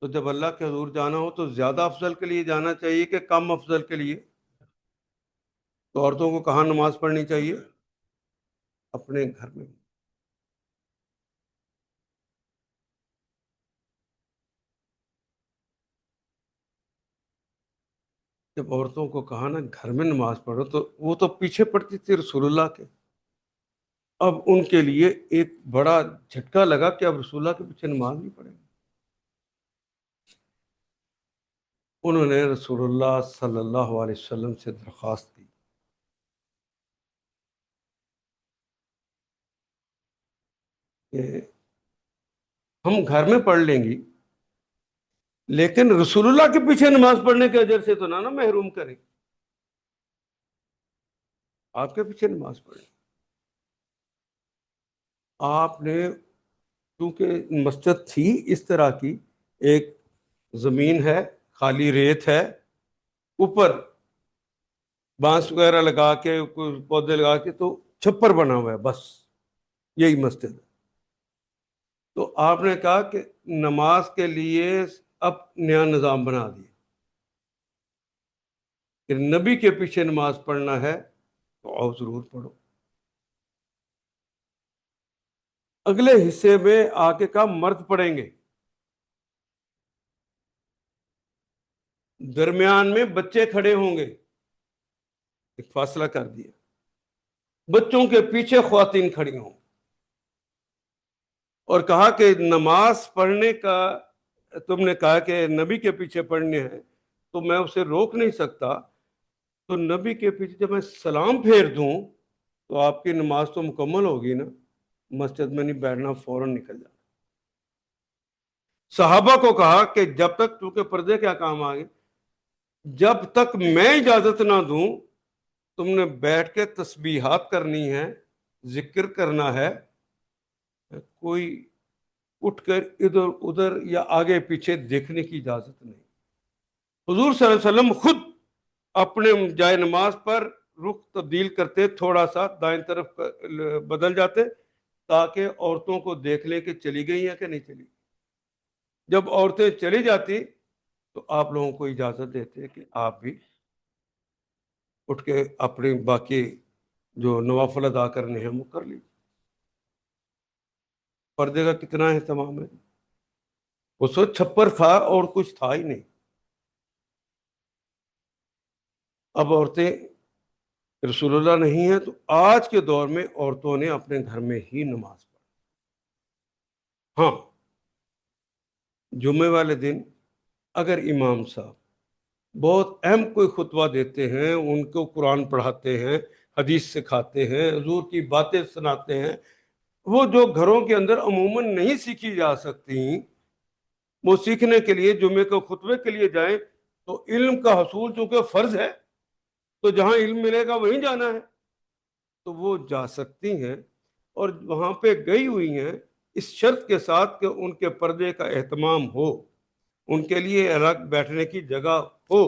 تو جب اللہ کے حضور جانا ہو تو زیادہ افضل کے لیے جانا چاہیے کہ کم افضل کے لیے؟ تو عورتوں کو کہاں نماز پڑھنی چاہیے؟ اپنے گھر میں۔ جب عورتوں کو کہا نا گھر میں نماز پڑھو، تو وہ تو پیچھے پڑتی تھی رسول اللہ کے، اب ان کے لیے ایک بڑا جھٹکا لگا کہ اب رسول اللہ کے پیچھے نماز نہیں پڑھیں گے۔ انہوں نے رسول اللہ صلی اللہ علیہ وسلم سے درخواست کی کہ ہم گھر میں پڑھ لیں گی، لیکن رسول اللہ کے پیچھے نماز پڑھنے کے اجر سے تو نہ محروم کریں، آپ کے پیچھے نماز پڑھیں۔ آپ نے، کیونکہ مسجد تھی اس طرح کی، ایک زمین ہے خالی ریت ہے، اوپر بانس وغیرہ لگا کے کوئی پودے لگا کے تو چھپر بنا ہوا ہے، بس یہی مسجد ہے۔ تو آپ نے کہا کہ نماز کے لیے اب نیا نظام بنا دیا کہ نبی کے پیچھے نماز پڑھنا ہے تو آؤ ضرور پڑھو۔ اگلے حصے میں آگے کا مرد پڑھیں گے، درمیان میں بچے کھڑے ہوں گے، ایک فاصلہ کر دیا، بچوں کے پیچھے خواتین کھڑی ہوں، اور کہا کہ نماز پڑھنے کا تم نے کہا کہ نبی کے پیچھے پڑھنے ہیں تو میں اسے روک نہیں سکتا، تو نبی کے پیچھے جب میں سلام پھیر دوں تو آپ کی نماز تو مکمل ہوگی نا، مسجد میں نہیں بیٹھنا، فوراً نکل جانا۔ صحابہ کو کہا کہ جب تک، کیونکہ پردے کیا کام آگے، جب تک میں اجازت نہ دوں تم نے بیٹھ کے تسبیحات کرنی ہے، ذکر کرنا ہے، کوئی اٹھ کر ادھر ادھر یا آگے پیچھے دیکھنے کی اجازت نہیں۔ حضور صلی اللہ علیہ وسلم خود اپنے جائے نماز پر رخ تبدیل کرتے، تھوڑا سا دائیں طرف بدل جاتے تاکہ عورتوں کو دیکھ لیں کہ چلی گئی ہیں کہ نہیں چلی۔ جب عورتیں چلی جاتی تو آپ لوگوں کو اجازت دیتے کہ آپ بھی اٹھ کے اپنے باقی جو نوافل ادا کرنے ہیں وہ کر لی۔ پردے کا کتنا اہتمام ہے، اس وقت چھپر تھا اور کچھ تھا ہی نہیں۔ اب عورتیں رسول اللہ نہیں ہیں تو آج کے دور میں عورتوں نے اپنے گھر میں ہی نماز پڑھی۔ ہاں، جمعے والے دن اگر امام صاحب بہت اہم کوئی خطبہ دیتے ہیں، ان کو قرآن پڑھاتے ہیں، حدیث سکھاتے ہیں، حضور کی باتیں سناتے ہیں، وہ جو گھروں کے اندر عموماً نہیں سیکھی جا سکتی، وہ سیکھنے کے لیے جمعے کو خطبے کے لیے جائیں تو علم کا حصول چونکہ فرض ہے تو جہاں علم ملے گا وہیں جانا ہے، تو وہ جا سکتی ہیں اور وہاں پہ گئی ہوئی ہیں، اس شرط کے ساتھ کہ ان کے پردے کا اہتمام ہو، ان کے لیے الگ بیٹھنے کی جگہ ہو،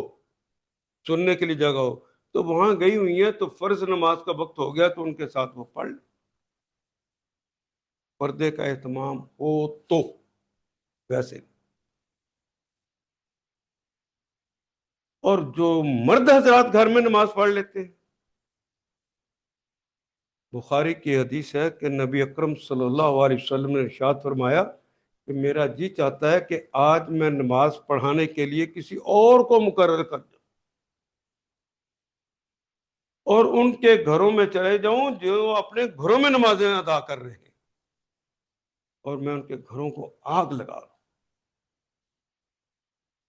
سننے کے لیے جگہ ہو، تو وہاں گئی ہوئی ہیں تو فرض نماز کا وقت ہو گیا تو ان کے ساتھ وہ پڑھ لیں، پردے کا اہتمام ہو تو۔ ویسے اور جو مرد حضرات گھر میں نماز پڑھ لیتے ہیں، بخاری کی حدیث ہے کہ نبی اکرم صلی اللہ علیہ وسلم نے ارشاد فرمایا کہ میرا جی چاہتا ہے کہ آج میں نماز پڑھانے کے لیے کسی اور کو مقرر کر دوں اور ان کے گھروں میں چلے جاؤں جو اپنے گھروں میں نمازیں ادا کر رہے ہیں، اور میں ان کے گھروں کو آگ لگا دوں۔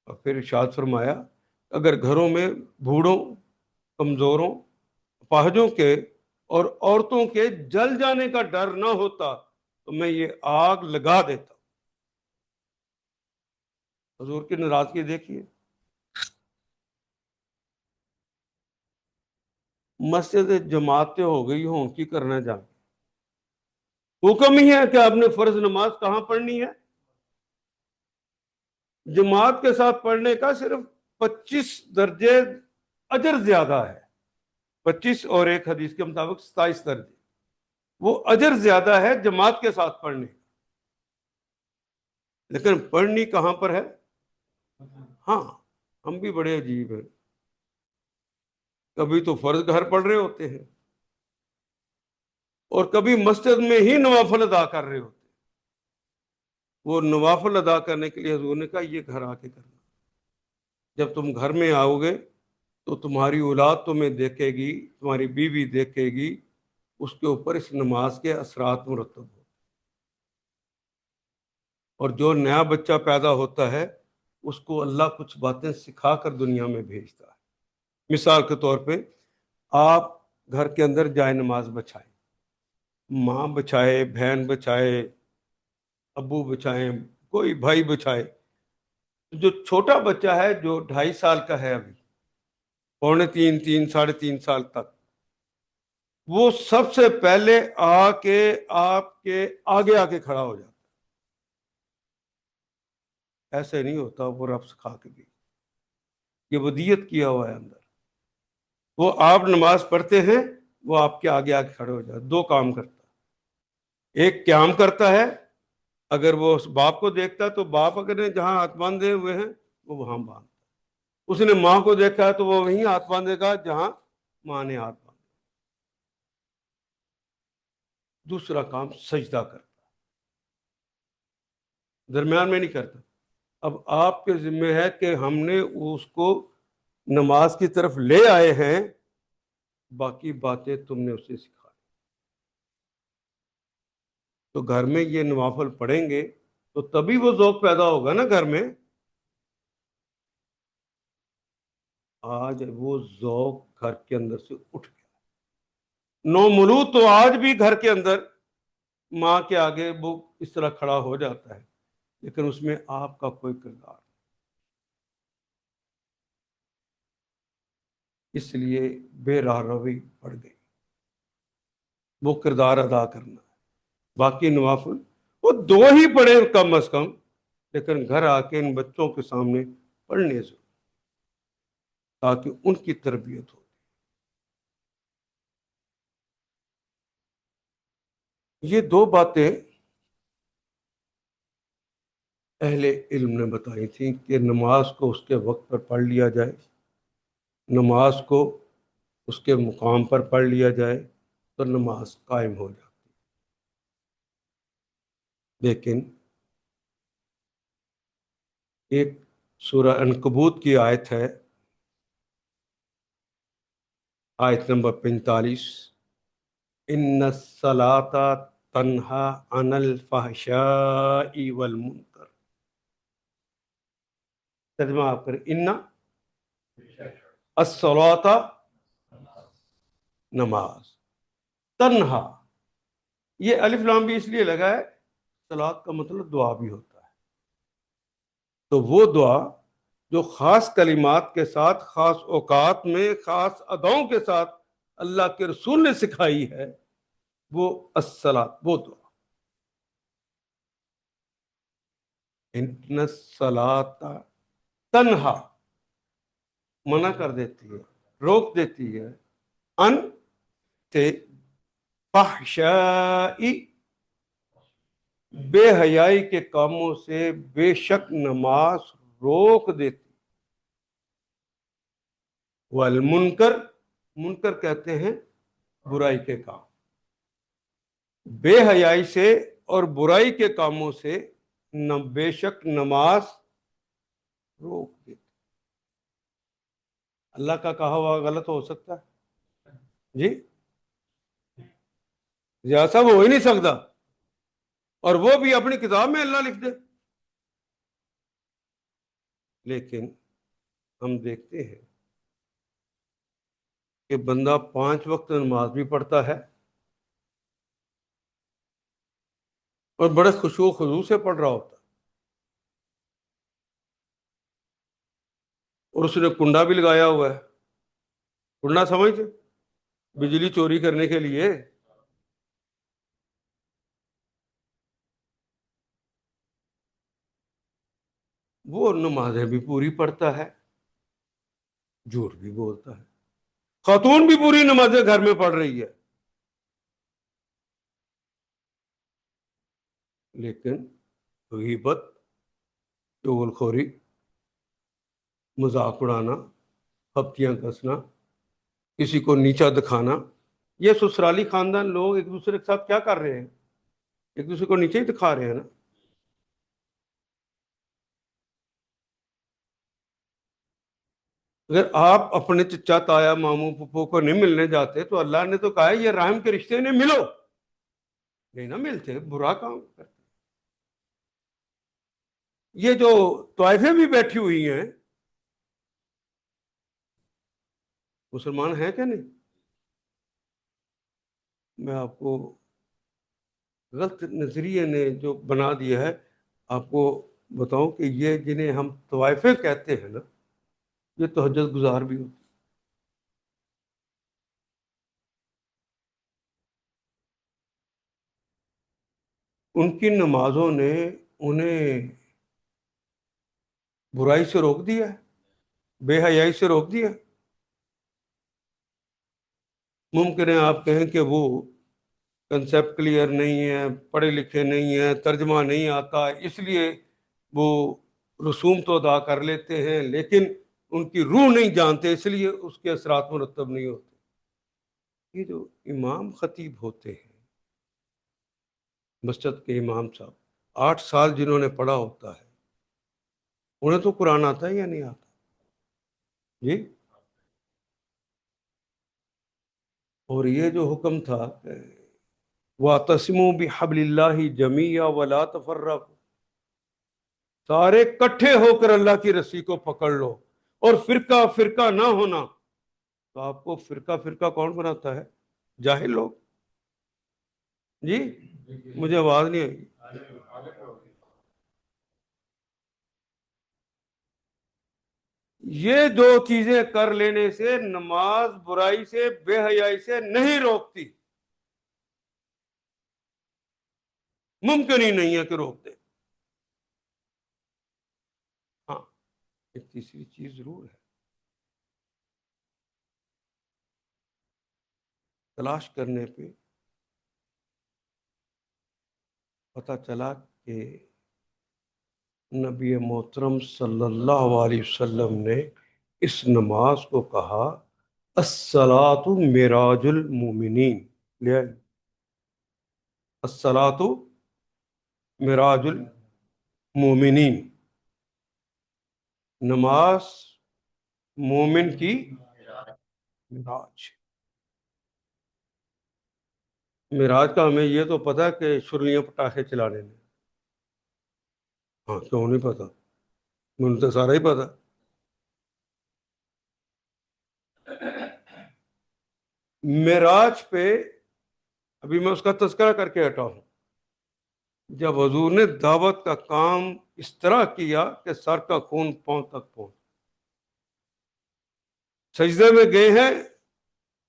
اور پھر ارشاد فرمایا اگر گھروں میں بوڑھوں، کمزوروں، اپاہجوں کے اور عورتوں کے جل جانے کا ڈر نہ ہوتا تو میں یہ آگ لگا دیتا۔ حضور کی ناراضگی دیکھیے، مسجد جماعتیں ہو گئی ہوں، ان کی کرنا جان، حکم ہی ہے کہ آپ نے فرض نماز کہاں پڑھنی ہے، جماعت کے ساتھ پڑھنے کا صرف 25 درجے اجر زیادہ ہے، 25 اور ایک حدیث کے مطابق 27 درجے، وہ اجر زیادہ ہے جماعت کے ساتھ پڑھنے، لیکن پڑھنی کہاں پر ہے؟ ہاں، ہم بھی بڑے عجیب ہیں، کبھی تو فرض گھر پڑھ رہے ہوتے ہیں اور کبھی مسجد میں ہی نوافل ادا کر رہے ہوتے ہیں۔ وہ نوافل ادا کرنے کے لیے حضور نے کہا یہ گھر آ کے کرنا، جب تم گھر میں آؤ گے تو تمہاری اولاد تمہیں دیکھے گی، تمہاری بیوی دیکھے گی، اس کے اوپر اس نماز کے اثرات مرتب ہو، اور جو نیا بچہ پیدا ہوتا ہے اس کو اللہ کچھ باتیں سکھا کر دنیا میں بھیجتا ہے۔ مثال کے طور پہ آپ گھر کے اندر جائے نماز بچھائیں، ماں بچھائے، بہن بچھائے، ابو بچھائیں، کوئی بھائی بچھائے، جو چھوٹا بچہ ہے جو 2.5 سال کا ہے، ابھی 2.75 3 3.5 سال تک، وہ سب سے پہلے آ کے آپ کے آگے کھڑا ہو جاتا، ایسے نہیں ہوتا، وہ رب سکھا کے بھی۔ یہ ودیت کیا ہوا ہے اندر. وہ آپ نماز پڑھتے ہیں، وہ آپ کے آگے آگے کھڑے ہو جاتے، دو کام کرتا ہے. ایک قیام کرتا ہے، اگر وہ اس باپ کو دیکھتا ہے تو باپ اگر جہاں ہاتھ باندھے ہوئے ہیں وہ وہاں باندھ. اس نے ماں کو دیکھا ہے تو وہ وہیں ہاتھ باندھے گا جہاں ماں نے ہاتھ باندھا. دوسرا کام سجدہ کرتا، درمیان میں نہیں کرتا. اب آپ کے ذمہ ہے کہ ہم نے اس کو نماز کی طرف لے آئے ہیں، باقی باتیں تم نے اسے سکھا. تو گھر میں یہ نوافل پڑھیں گے تو تبھی وہ ذوق پیدا ہوگا نا گھر میں. آج وہ ذوق گھر کے اندر سے اٹھ گیا. نو مولود تو آج بھی گھر کے اندر ماں کے آگے وہ اس طرح کھڑا ہو جاتا ہے، لیکن اس میں آپ کا کوئی کردار نہیں. اس لیے بے راہ روی پڑ گئی. وہ کردار ادا کرنا ہے. باقی نوافل وہ دو ہی پڑھے کم از کم، لیکن گھر آ کے ان بچوں کے سامنے پڑھنے ضرور، تاکہ ان کی تربیت ہو. یہ دو باتیں اہل علم نے بتائی تھیں کہ نماز کو اس کے وقت پر پڑھ لیا جائے، نماز کو اس کے مقام پر پڑھ لیا جائے تو نماز قائم ہو جاتی. لیکن ایک سورہ عنکبوت کی آیت ہے، آیت نمبر 45، ان الصلاۃ تنہا عن الفحشاء والمنکر. ترجمہ آپ کریں، ان الصلاۃ، نماز، تنہا، یہ الف لام بھی اس لیے لگا ہے، صلاۃ کا مطلب دعا بھی ہوتا ہے. تو وہ دعا جو خاص کلمات کے ساتھ، خاص اوقات میں، خاص اداؤں کے ساتھ اللہ کے رسول نے سکھائی ہے، وہ الصلاۃ، وہ دعا. ان الصلاۃ تنہا، منع کر دیتی ہے، روک دیتی ہے، ان سے فحشائی، بے حیائی کے کاموں سے بے شک نماز روک دیتی. والمنکر، منکر کہتے ہیں برائی کے کام. بے حیائی سے اور برائی کے کاموں سے بے شک نماز روک دیتی. اللہ کا کہا ہوا غلط ہو سکتا ہے جی؟ ایسا وہ ہو ہی نہیں سکتا. اور وہ بھی اپنی کتاب میں اللہ لکھ دے. لیکن ہم دیکھتے ہیں کہ بندہ 5 وقت نماز بھی پڑھتا ہے اور بڑے خشوع و خضوع سے پڑھ رہا ہوتا ہے، اور اس نے کنڈا بھی لگایا ہوا ہے. کنڈا سمجھتے؟ بجلی چوری کرنے کے لیے. وہ نمازیں بھی پوری پڑھتا ہے، جھوٹ بھی بولتا ہے. خاتون بھی پوری نمازیں گھر میں پڑھ رہی ہے، لیکن غیبت، چغل خوری، مذاق اڑانا، پھپتیاں کسنا، کسی کو نیچا دکھانا. یہ سسرالی خاندان لوگ ایک دوسرے کے ساتھ کیا کر رہے ہیں؟ ایک دوسرے کو نیچے ہی دکھا رہے ہیں نا. اگر آپ اپنے چچا تایا ماموں پھپھو کو نہیں ملنے جاتے تو اللہ نے تو کہا ہے یہ رحم کے رشتے نے ملو. نہیں نہ ملتے، برا کام کرتے. یہ جو طائفیں بھی بیٹھی ہوئی ہیں، مسلمان ہیں کہ نہیں؟ میں آپ کو غلط نظریے نے جو بنا دیا ہے، آپ کو بتاؤں کہ یہ جنہیں ہم طوائفیں کہتے ہیں نا، یہ تہجد گزار بھی ہوتے. ان کی نمازوں نے انہیں برائی سے روک دیا ہے. بے حیائی سے روک دیا؟ ممکن ہے آپ کہیں کہ وہ کنسیپٹ کلیئر نہیں ہے، پڑھے لکھے نہیں ہیں، ترجمہ نہیں آتا، اس لیے وہ رسوم تو ادا کر لیتے ہیں لیکن ان کی روح نہیں جانتے، اس لیے اس کے اثرات مرتب نہیں ہوتے۔ یہ جو امام خطیب ہوتے ہیں، مسجد کے امام صاحب، 8 سال جنہوں نے پڑھا ہوتا ہے، انہیں تو قرآن آتا ہے یا نہیں آتا؟ جی۔ اور یہ جو حکم تھا وَاعْتَصِمُوا بِحَبْلِ اللَّهِ جَمِيعًا وَلَا تَفَرَّقُوا، سارے کٹھے ہو کر اللہ کی رسی کو پکڑ لو اور فرقہ فرقہ نہ ہونا۔ تو آپ کو فرقہ فرقہ کون بناتا ہے؟ جاہل لوگ؟ جی مجھے آواز نہیں آئی۔ یہ دو چیزیں کر لینے سے نماز برائی سے، بے حیائی سے نہیں روکتی، ممکن ہی نہیں ہے کہ روک دے۔ ہاں، ایک تیسری چیز ضرور ہے، تلاش کرنے پہ پتہ چلا کہ نبی محترم صلی اللہ علیہ وسلم نے اس نماز کو کہا الصلاۃ معراج المومنین، لے آئے، الصلاۃ معراج المومنین، نماز مومن کی معراج۔ معراج کا ہمیں یہ تو پتا کہ چھریاں پٹاخے چلانے میں، ہاں کیوں نہیں پتا، مجھے تو سارا ہی پتا۔ معراج پہ ابھی میں اس کا تذکرہ کر کے ہٹا ہوں، جب حضور نے دعوت کا کام اس طرح کیا کہ سر کا خون پاؤں تک پہنچ، سجدے میں گئے ہیں،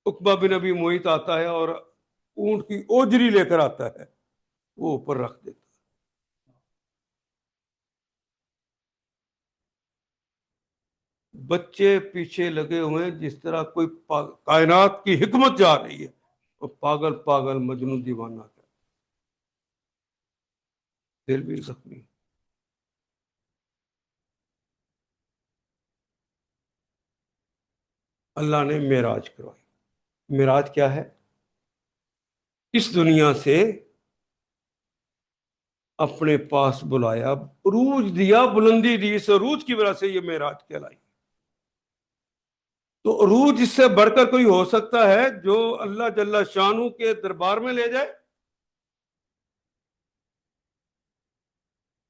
عقبہ بن ابی معیط آتا ہے اور اونٹ کی اوجری لے کر آتا ہے، وہ اوپر رکھ دیتا۔ بچے پیچھے لگے ہوئے ہیں جس طرح کوئی کائنات کی حکمت جا رہی ہے، اور پاگل پاگل مجنون دیوانہ کا دل بھی زخمی۔ اللہ نے معراج کروائی۔ معراج کیا ہے؟ اس دنیا سے اپنے پاس بلایا، عروج دیا، بلندی دی، اس عروج کی وجہ سے یہ معراج کہلائی۔ تو عروج اس سے بڑھ کر کوئی ہو سکتا ہے جو اللہ جل شانہ کے دربار میں لے جائے؟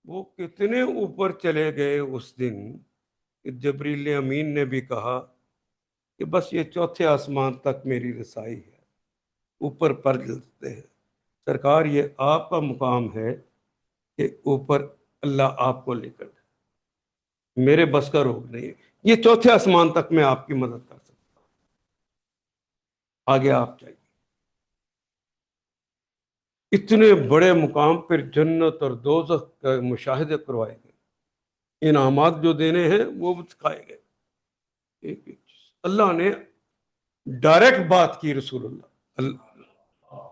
وہ کتنے اوپر چلے گئے اس دن کہ جبریل امین نے بھی کہا کہ بس یہ چوتھے آسمان تک میری رسائی ہے، اوپر پر جلتے ہیں۔ سرکار یہ آپ کا مقام ہے کہ اوپر اللہ آپ کو لے کر جائے، میرے بس کا روک نہیں ہے، یہ چوتھے آسمان تک میں آپ کی مدد کر سکتا ہوں، آگے آپ چاہیے۔ اتنے بڑے مقام پر جنت اور دوزخ کا مشاہدے کروائے گئے، انعامات جو دینے ہیں وہ بھی سکھائے گئے۔ ایک ایک چیز اللہ نے ڈائریکٹ بات کی، رسول اللہ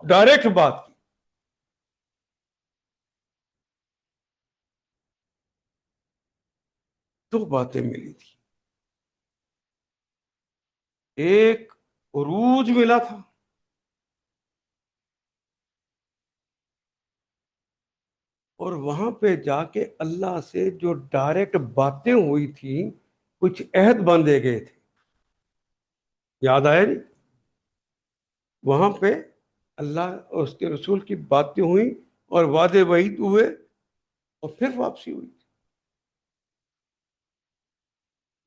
ڈائریکٹ بات کی۔ دو باتیں ملی تھی، ایک عروج ملا تھا، اور وہاں پہ جا کے اللہ سے جو ڈائریکٹ باتیں ہوئی تھیں، کچھ عہد باندھے گئے تھے، یاد آیا نہیں؟ وہاں پہ اللہ اور اس کے رسول کی باتیں ہوئیں اور وعدے وعید ہوئے، اور پھر واپسی ہوئی۔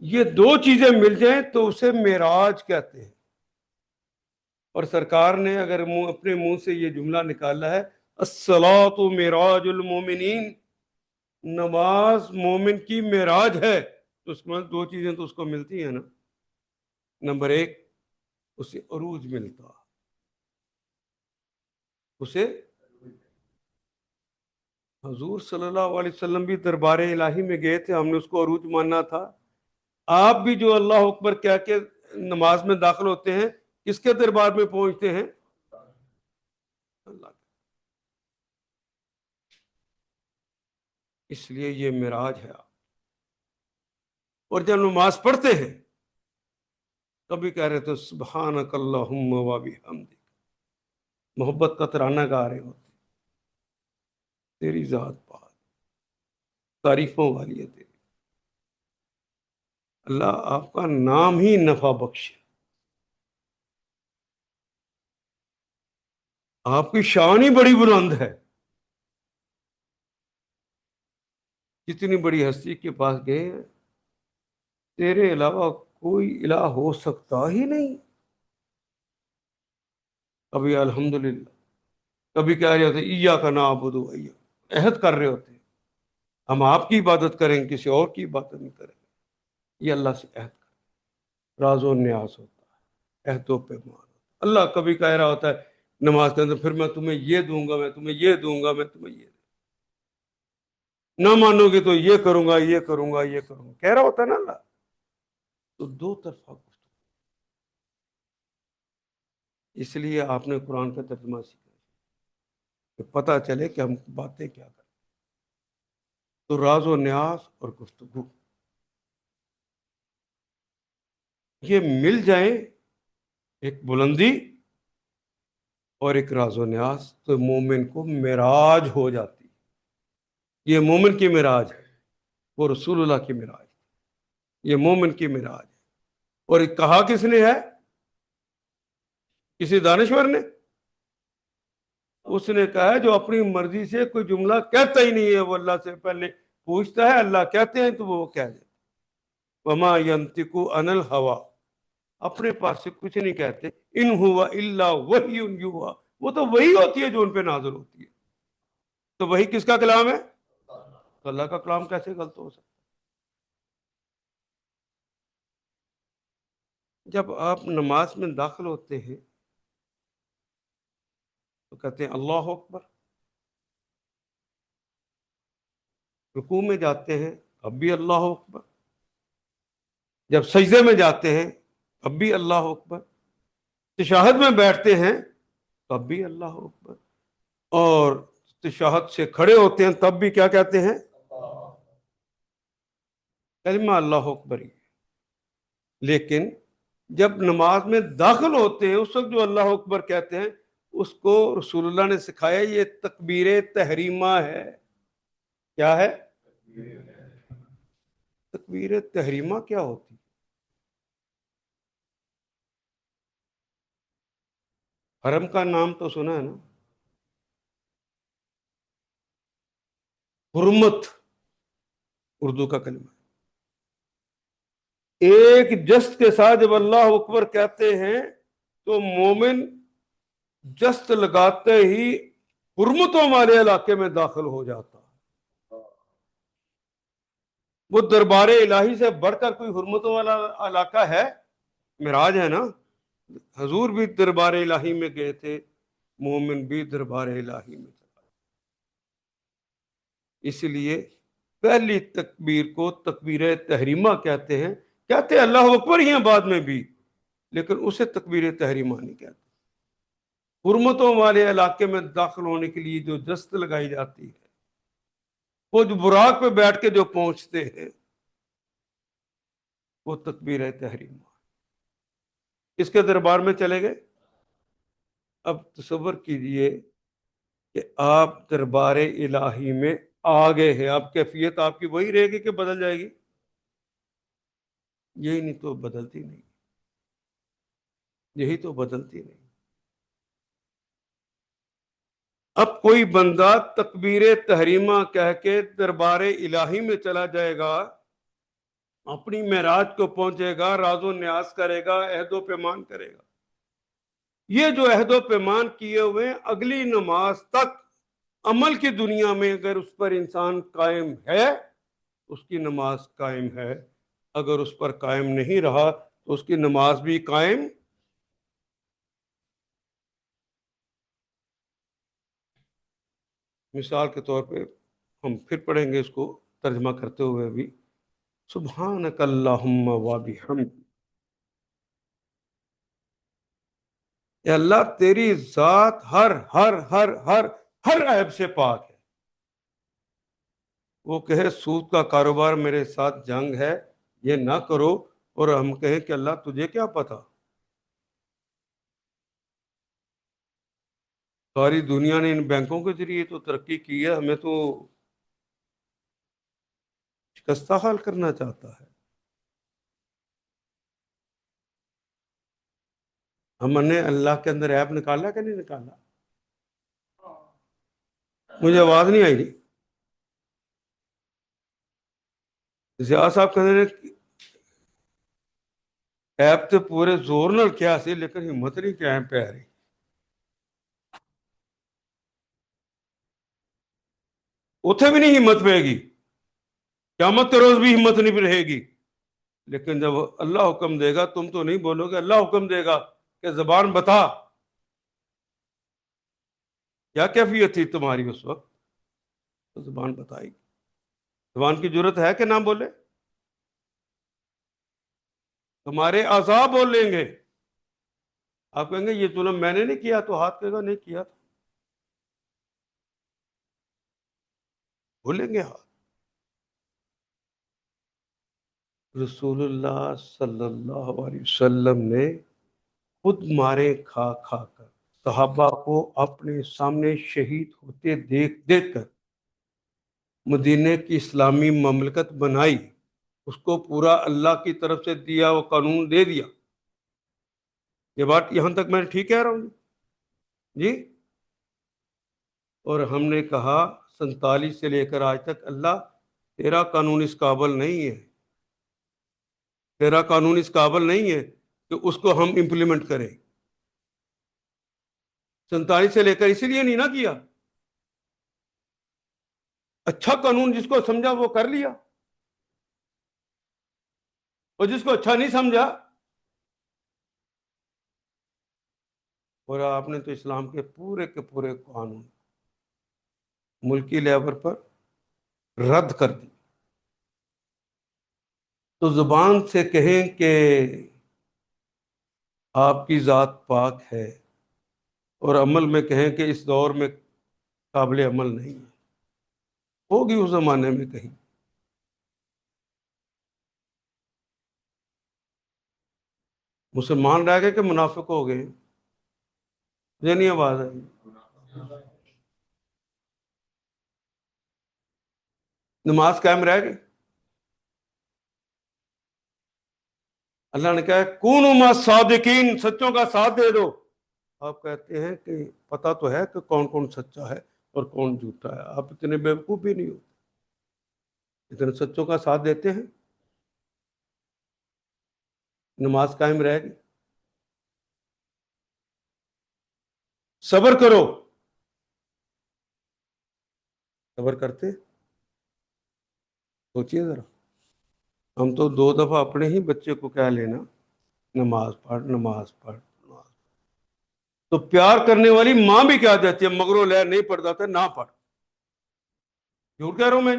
یہ دو چیزیں مل جائیں تو اسے معراج کہتے ہیں۔ اور سرکار نے اگر اپنے منہ سے یہ جملہ نکالا ہے الصلاۃ معراج المومنین، نماز مومن کی معراج ہے، تو اس میں دو چیزیں تو اس کو ملتی ہیں نا۔ نمبر ایک، اسے عروج ملتا، اسے حضور صلی اللہ علیہ وسلم بھی دربار الہی میں گئے تھے، ہم نے اس کو عروج ماننا تھا، آپ بھی جو اللہ اکبر کہہ کے نماز میں داخل ہوتے ہیں کس کے دربار میں پہنچتے ہیں؟ اللہ کے۔ اس لیے یہ معراج ہے۔ اور جب نماز پڑھتے ہیں کبھی کہہ رہے تو سبحانک اللہم و بحمدک، محبت کا ترانہ گا رہے ہوتے، تیری ذات پاک تعریفوں والی ہے تیری، اللہ آپ کا نام ہی نفع بخش ہے، آپ کی شان ہی بڑی بلند ہے، جتنی بڑی ہستی کے پاس گئے ہیں، تیرے علاوہ کوئی الہ ہو سکتا ہی نہیں۔ کبھی الحمدللہ، کبھی کہہ رہے ہوتے ایاک نعبد و ایاک، عہد کر رہے ہوتے ہیں ہم آپ کی عبادت کریں گے، کسی اور کی عبادت نہیں کریں گے، یہ اللہ سے عہد کر، راز و نیاز ہوتا ہے، عہد و پیمان ہوتا ہے۔ اللہ کبھی کہہ رہا ہوتا ہے نماز کے اندر، پھر میں تمہیں یہ دوں گا، میں تمہیں یہ دوں گا، میں تمہیں یہ نہ مانو گے تو یہ کروں گا، یہ کروں گا، یہ کروں گا، کہہ رہا ہوتا ہے نا اللہ۔ تو دو طرفہ گفتگو، اس لیے آپ نے قرآن کا ترجمہ سیکھا کہ پتہ چلے کہ ہم باتیں کیا کریں۔ تو راز و نیاز اور گفتگو یہ مل جائیں، ایک بلندی اور ایک راز و نیاز، تو مومن کو معراج ہو جاتی۔ یہ مومن کی معراج ہے، وہ رسول اللہ کی معراج ہے، یہ مومن کی معراج ہے۔ اور یہ کہا کس نے ہے؟ کسی دانشور نے؟ اس نے کہا ہے جو اپنی مرضی سے کوئی جملہ کہتا ہی نہیں ہے، وہ اللہ سے پہلے پوچھتا ہے، اللہ کہتے ہیں تو وہ کہہ دیتا۔ وما ينطق عن الهوى، اپنے پاس سے کچھ نہیں کہتے، ان ہوا الا وحی یوحی، وہ تو وہی ہوتی ہے جو ان پہ نازل ہوتی ہے۔ تو وہی کس کا کلام ہے؟ تو اللہ کا کلام کیسے غلط ہو سکتا؟ جب آپ نماز میں داخل ہوتے ہیں تو کہتے ہیں اللہ اکبر، رکوع میں جاتے ہیں اب بھی اللہ اکبر، جب سجدے میں جاتے ہیں اب بھی اللہ اکبر، تشہد میں بیٹھتے ہیں تب بھی اللہ اکبر، اور تشہد سے کھڑے ہوتے ہیں تب بھی کیا کہتے ہیں؟ کلمہ اللہ اکبر ہی۔ لیکن جب نماز میں داخل ہوتے ہیں اس وقت جو اللہ اکبر کہتے ہیں اس کو رسول اللہ نے سکھایا، یہ تکبیر تحریمہ ہے۔ کیا ہے؟ تکبیر تحریمہ کیا ہوتی؟ حرم کا نام تو سنا ہے نا؟ حرمت اردو کا کلمہ ہے۔ ایک جست کے ساتھ جب اللہ اکبر کہتے ہیں تو مومن جست لگاتے ہی حرمتوں والے علاقے میں داخل ہو جاتا۔ وہ دربار الہی سے بڑھ کر کوئی حرمتوں والا علاقہ ہے؟ معراج ہے نا، حضور بھی دربار الہی میں گئے تھے، مومن بھی دربار الہی میں چلا۔ اس لیے پہلی تکبیر کو تکبیر تحریمہ کہتے ہیں اللہ اکبر ہی ہیں بعد میں بھی، لیکن اسے تکبیر تحریمہ نہیں کہتے۔ حرمتوں والے علاقے میں داخل ہونے کے لیے جو جست لگائی جاتی ہے، وہ جو براق پہ بیٹھ کے جو پہنچتے ہیں، وہ تکبیر تحریمہ۔ اس کے دربار میں چلے گئے۔ اب تصور کیجئے کہ آپ دربار الہی میں آ گئے ہیں، اب کیفیت آپ کی وہی رہے گی کہ بدل جائے گی؟ یہی نہیں تو بدلتی نہیں، یہی تو بدلتی نہیں۔ اب کوئی بندہ تکبیر تحریمہ کہہ کے دربار الہی میں چلا جائے گا، اپنی معراج کو پہنچے گا، راز و نیاز کرے گا، عہد و پیمان کرے گا، یہ جو عہد و پیمان کیے ہوئے اگلی نماز تک عمل کی دنیا میں اگر اس پر انسان قائم ہے اس کی نماز قائم ہے، اگر اس پر قائم نہیں رہا تو اس کی نماز بھی قائم۔ مثال کے طور پہ ہم پھر پڑھیں گے اس کو ترجمہ کرتے ہوئے بھی، سبحانک اللہم و بحمد، اے اللہ تیری ذات ہر ہر ہر ہر ہر عیب سے پاک ہے۔ وہ کہے سود کا کاروبار میرے ساتھ جنگ ہے، یہ نہ کرو، اور ہم کہیں کہ اللہ تجھے کیا پتا، ساری دنیا نے ان بینکوں کے ذریعے تو ترقی کی ہے، ہمیں تو شکستہ حال کرنا چاہتا ہے۔ ہم نے اللہ کے اندر عیب نکالا کہ نہیں نکالا؟ مجھے آواز نہیں آئی نہیں۔ ضیاء صاحب کہتے ہیں ایپ تے پورے زور نال کیا سی لیکن ہمت نہیں قائم پہ رہی۔ اتھے بھی نہیں ہمت پائے گی، قیامت کے روز بھی ہمت نہیں رہے گی، لیکن جب اللہ حکم دے گا تم تو نہیں بولو گے، اللہ حکم دے گا کہ زبان بتا، کیا کیفیت تھی تمہاری اس وقت، تو زبان بتائی گی۔ زبان کی جرت ہے کہ نہ بولے؟ تمہارے اعضاء بولیں گے، آپ کہیں گے یہ ظلم میں نے نہیں کیا، تو ہاتھ کہے گا نہیں کیا تھا، بولیں گے ہاتھ۔ رسول اللہ صلی اللہ علیہ وسلم نے خود مارے کھا کھا کر صحابہ کو اپنے سامنے شہید ہوتے دیکھ دیکھ کر مدینے کی اسلامی مملکت بنائی، اس کو پورا اللہ کی طرف سے دیا وہ قانون دے دیا۔ یہ بات یہاں تک میں ٹھیک کہہ رہا ہوں جی؟ اور ہم نے کہا 47 سے لے کر آج تک اللہ تیرا قانون اس قابل نہیں ہے، تیرا قانون اس قابل نہیں ہے کہ اس کو ہم امپلیمنٹ کریں۔ 47 سے لے کر اسی لیے نہیں نہ کیا، اچھا قانون جس کو سمجھا وہ کر لیا، اور جس کو اچھا نہیں سمجھا، اور آپ نے تو اسلام کے پورے قانون ملکی لیول پر رد کر دی۔ تو زبان سے کہیں کہ آپ کی ذات پاک ہے، اور عمل میں کہیں کہ اس دور میں قابل عمل نہیں ہے، ہوگی اس زمانے میں کہیں۔ مسلمان رہ گئے کہ منافق ہو گئے؟ مجھے نہیں آواز آئی۔ نماز قائم رہ گئی؟ اللہ نے کہا کونوا مع الصادقین، سچوں کا ساتھ دے دو۔ آپ کہتے ہیں کہ پتہ تو ہے کہ کون کون سچا ہے اور کون جھوٹا ہے، آپ اتنے بیوقوف بھی نہیں ہوتے، اتنے سچوں کا ساتھ دیتے ہیں۔ نماز قائم رہ گئی؟ صبر کرو، صبر کرتے؟ سوچیے ذرا، ہم تو 2 دفعہ اپنے ہی بچے کو کہہ لینا نماز پڑھ نماز پڑھ نماز، تو پیار کرنے والی ماں بھی کیا دیتی ہے مگرو لے نہیں پڑھتا تھا نہ پڑھ، جھوٹ کہہ رہا ہوں میں؟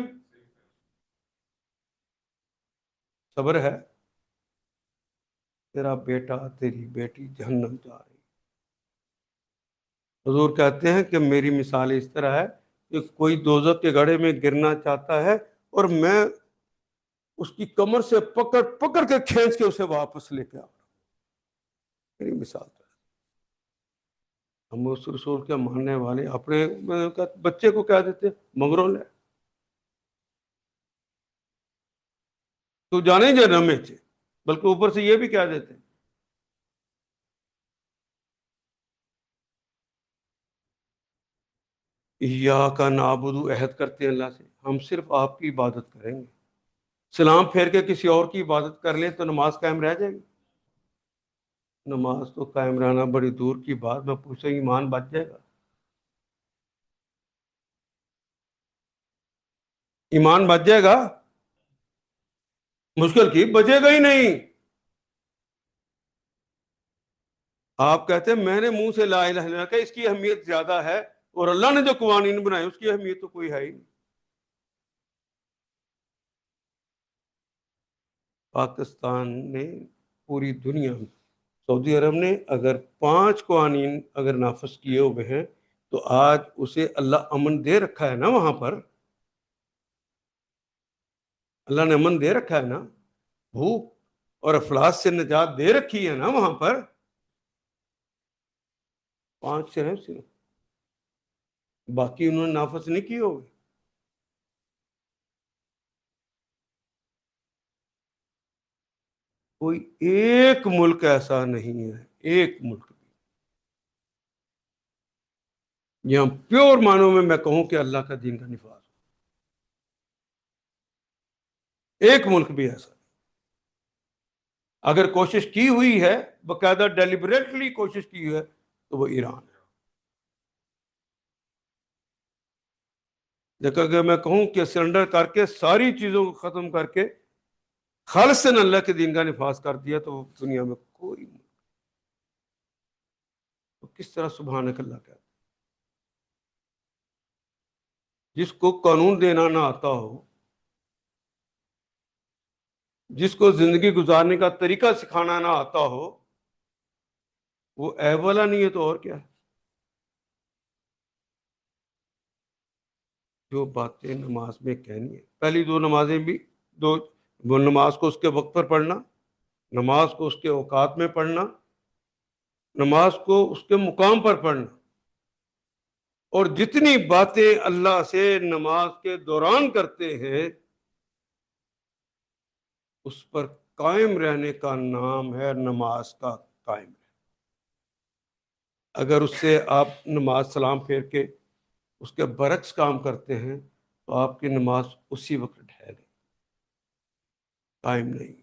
صبر ہے؟ تیرا بیٹا تیری بیٹی جہنم جا رہی، حضور کہتے ہیں کہ میری مثال اس طرح ہے کہ کوئی دوزخ کے گڑھے میں گرنا چاہتا ہے اور میں اس کی کمر سے پکڑ پکڑ کے کھینچ کے اسے واپس لے کے آ رہا ہوں، میری مثال ہے۔ ہم اس رسول کے ماننے والے اپنے بچے کو کہہ دیتے مگرو لے، تو جانے جہنم میں تھے، بلکہ اوپر سے یہ بھی کہہ دیتے اِیَّاکَ نَعْبُدُ، عہد کرتے ہیں اللہ سے ہم صرف آپ کی عبادت کریں گے، سلام پھیر کے کسی اور کی عبادت کر لیں تو نماز قائم رہ جائے گی؟ نماز تو قائم رہنا بڑی دور کی بات، میں پوچھا ایمان بچ جائے گا؟ ایمان بچ جائے گا؟ مشکل کی بچے گا ہی نہیں۔ آپ کہتے ہیں میں نے منہ سے لا الہ الا اللہ کہا، اس کی اہمیت زیادہ ہے، اور اللہ نے جو قوانین بنائے اس کی اہمیت تو کوئی ہے ہی نہیں۔ پاکستان نے پوری دنیا میں، سعودی عرب نے اگر 5 قوانین اگر نافذ کیے ہوئے ہیں تو آج اسے اللہ امن دے رکھا ہے نا وہاں پر، اللہ نے امن دے رکھا ہے نا، بھوک اور افلاس سے نجات دے رکھی ہے نا وہاں پر. 5 سے ہیں صرف، باقی انہوں نے نافذ نہیں کیے ہوئے. کوئی ایک ملک ایسا نہیں ہے، ایک ملک یہاں پیور معنوں میں کہوں کہ اللہ کا دین کا نفاذ، ایک ملک بھی ایسا. اگر کوشش کی ہوئی ہے، باقاعدہ ڈیلیبریٹلی کوشش کی ہے، تو وہ ایران ہے. دیکھا اگر میں کہوں کہ سرنڈر کر کے ساری چیزوں کو ختم کر کے خالصاً اللہ کے دین کا نفاذ کر دیا، تو دنیا میں کوئی، تو کس طرح سبحانک اللہ کہتا. جس کو قانون دینا نہ آتا ہو، جس کو زندگی گزارنے کا طریقہ سکھانا نہ آتا ہو، وہ عیب والا نہیں ہے تو اور کیا ہے. جو باتیں نماز میں کہنی ہے، پہلی 2 نمازیں بھی، دو، وہ نماز کو اس کے وقت پر پڑھنا، نماز کو اس کے اوقات میں پڑھنا، نماز کو اس کے مقام پر پڑھنا، اور جتنی باتیں اللہ سے نماز کے دوران کرتے ہیں اس پر قائم رہنے کا نام ہے نماز کا قائم رہنا. اگر اس سے آپ نماز سلام پھیر کے اس کے برعکس کام کرتے ہیں تو آپ کی نماز اسی وقت ڈھہ گئی، قائم نہیں.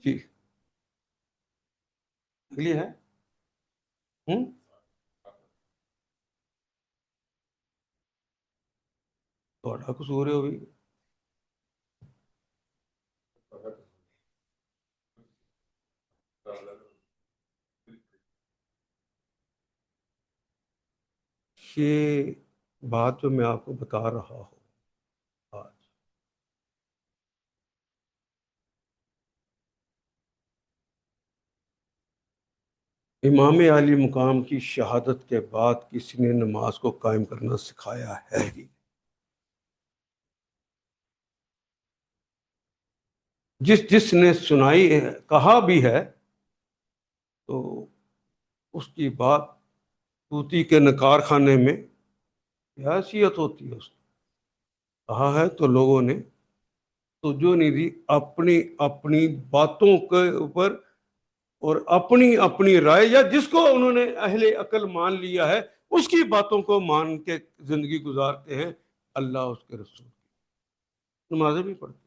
جی اگلی ہے. ہوں تھوڑا قصور ہے ہوئی. یہ بات جو میں آپ کو بتا رہا ہوں آج، امام عالی مقام کی شہادت کے بعد کسی نے نماز کو قائم کرنا سکھایا ہے ہی. جس جس نے سنائی ہے، کہا بھی ہے، تو اس کی بات طوطی کے نکار خانے میں کیا حیثیت ہوتی ہے. اس نے کہا ہے تو لوگوں نے توجہ نہیں دی، اپنی اپنی باتوں کے اوپر اور اپنی اپنی رائے، یا جس کو انہوں نے اہل عقل مان لیا ہے اس کی باتوں کو مان کے زندگی گزارتے ہیں. اللہ اس کے رسول نمازیں بھی پڑھتے.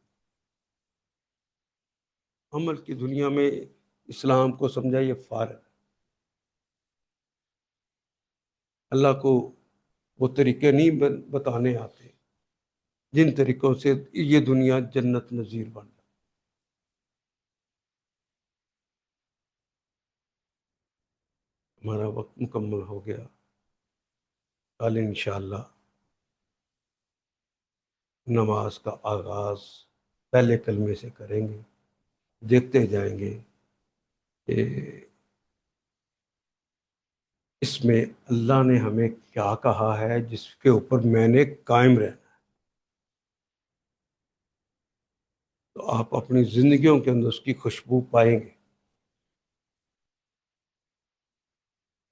عمل کی دنیا میں اسلام کو سمجھا یہ فارغ. اللہ کو وہ طریقے نہیں بتانے آتے جن طریقوں سے یہ دنیا جنت نظیر بن جائے. ہمارا وقت مکمل ہو گیا. کل انشاءاللہ نماز کا آغاز پہلے کلمے سے کریں گے، دیکھتے جائیں گے کہ اس میں اللہ نے ہمیں کیا کہا ہے جس کے اوپر میں نے قائم رہنا. تو آپ اپنی زندگیوں کے اندر اس کی خوشبو پائیں گے.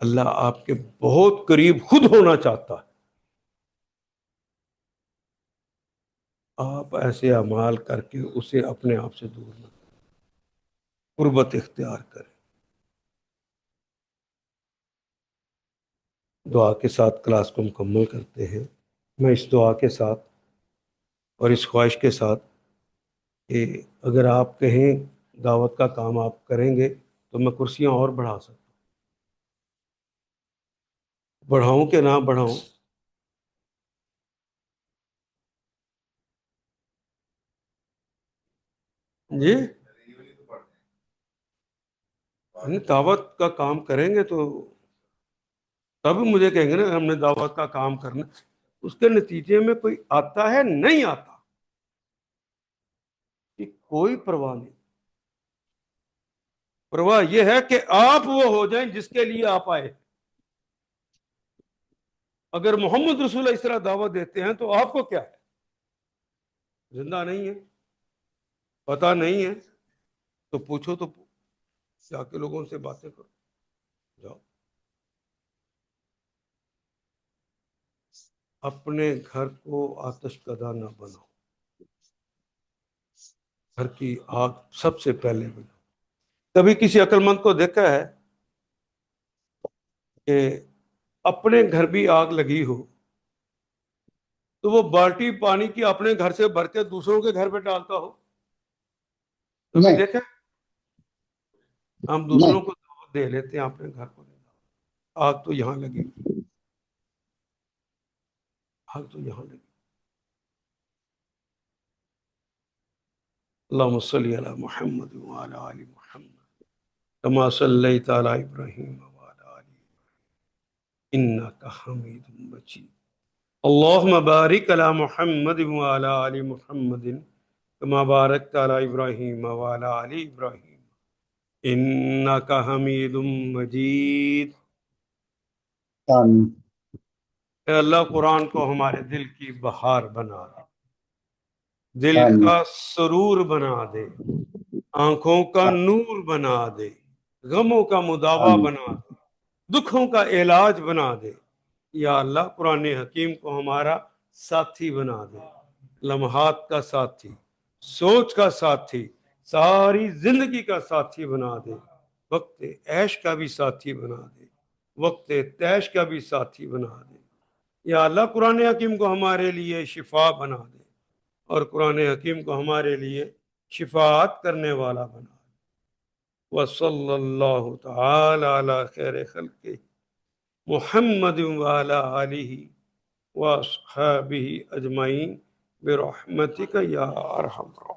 اللہ آپ کے بہت قریب خود ہونا چاہتا ہے. آپ ایسے اعمال کر کے اسے اپنے آپ سے دور نہ کریں، قربت اختیار کریں. دعا کے ساتھ کلاس کو مکمل کرتے ہیں. میں اس دعا کے ساتھ اور اس خواہش کے ساتھ کہ اگر آپ کہیں دعوت کا کام آپ کریں گے تو میں کرسیاں اور بڑھا سکتا ہوں. بڑھاؤں کہ نہ بڑھاؤں؟ جی دعوت کا کام کریں گے تو تب مجھے کہیں گے نا ہم نے دعوت کا کام کرنا. اس کے نتیجے میں کوئی آتا ہے؟ نہیں آتا. کوئی پرواہ نہیں. پرواہ یہ ہے کہ آپ وہ ہو جائیں جس کے لیے آپ آئے. اگر محمد رسول اللہ اس طرح دعوت دیتے ہیں تو آپ کو کیا ہے؟ زندہ نہیں ہے، پتہ نہیں ہے تو پوچھو، تو جا کے لوگوں سے باتیں کرو. جاؤ اپنے گھر کو آتش کدہ نہ بناؤ. گھر کی آگ سب سے پہلے بناؤ. کبھی کسی عقل مند کو دیکھا ہے کہ اپنے گھر بھی آگ لگی ہو تو وہ بالٹی پانی کی اپنے گھر سے بھر کے دوسروں کے گھر پہ ڈالتا ہو؟ کبھی نہیں دیکھا؟ ہم نہیں. دوسروں کو دعوت دے لیتے ہیں، اپنے گھر کو نہیں. آگ تو یہاں لگی، آگ تو یہاں لگی. اللہم صلی علی محمد وعلی آل محمد کما صلیت علی ابراہیم وعلی آل انک حمید مجید. اللہم بارک علی محمد وعلی آل محمد کما بارکت علی ابراہیم وعلی آل ابراہیم انک حمید مجید. آمین. اے اللہ قرآن کو ہمارے دل کی بہار بنا دے، دل آمین. کا سرور بنا دے، آنکھوں کا نور بنا دے، غموں کا مداوا آمین. بنا دے، دکھوں کا علاج بنا دے. یا اللہ قرآن حکیم کو ہمارا ساتھی بنا دے، لمحات کا ساتھی، سوچ کا ساتھی، ساری زندگی کا ساتھی بنا دے. وقت عیش کا بھی ساتھی بنا دے، وقت تیش کا بھی ساتھی بنا دے. یا اللہ قرآن حکیم کو ہمارے لیے شفا بنا دے، اور قرآن حکیم کو ہمارے لیے شفاعت کرنے والا بنا دے. وصلی اللہ تعالی علی خیر خلق محمد وعلی آلہ واصحابہ اجمعین برحمتک یا ارحم الراحمین.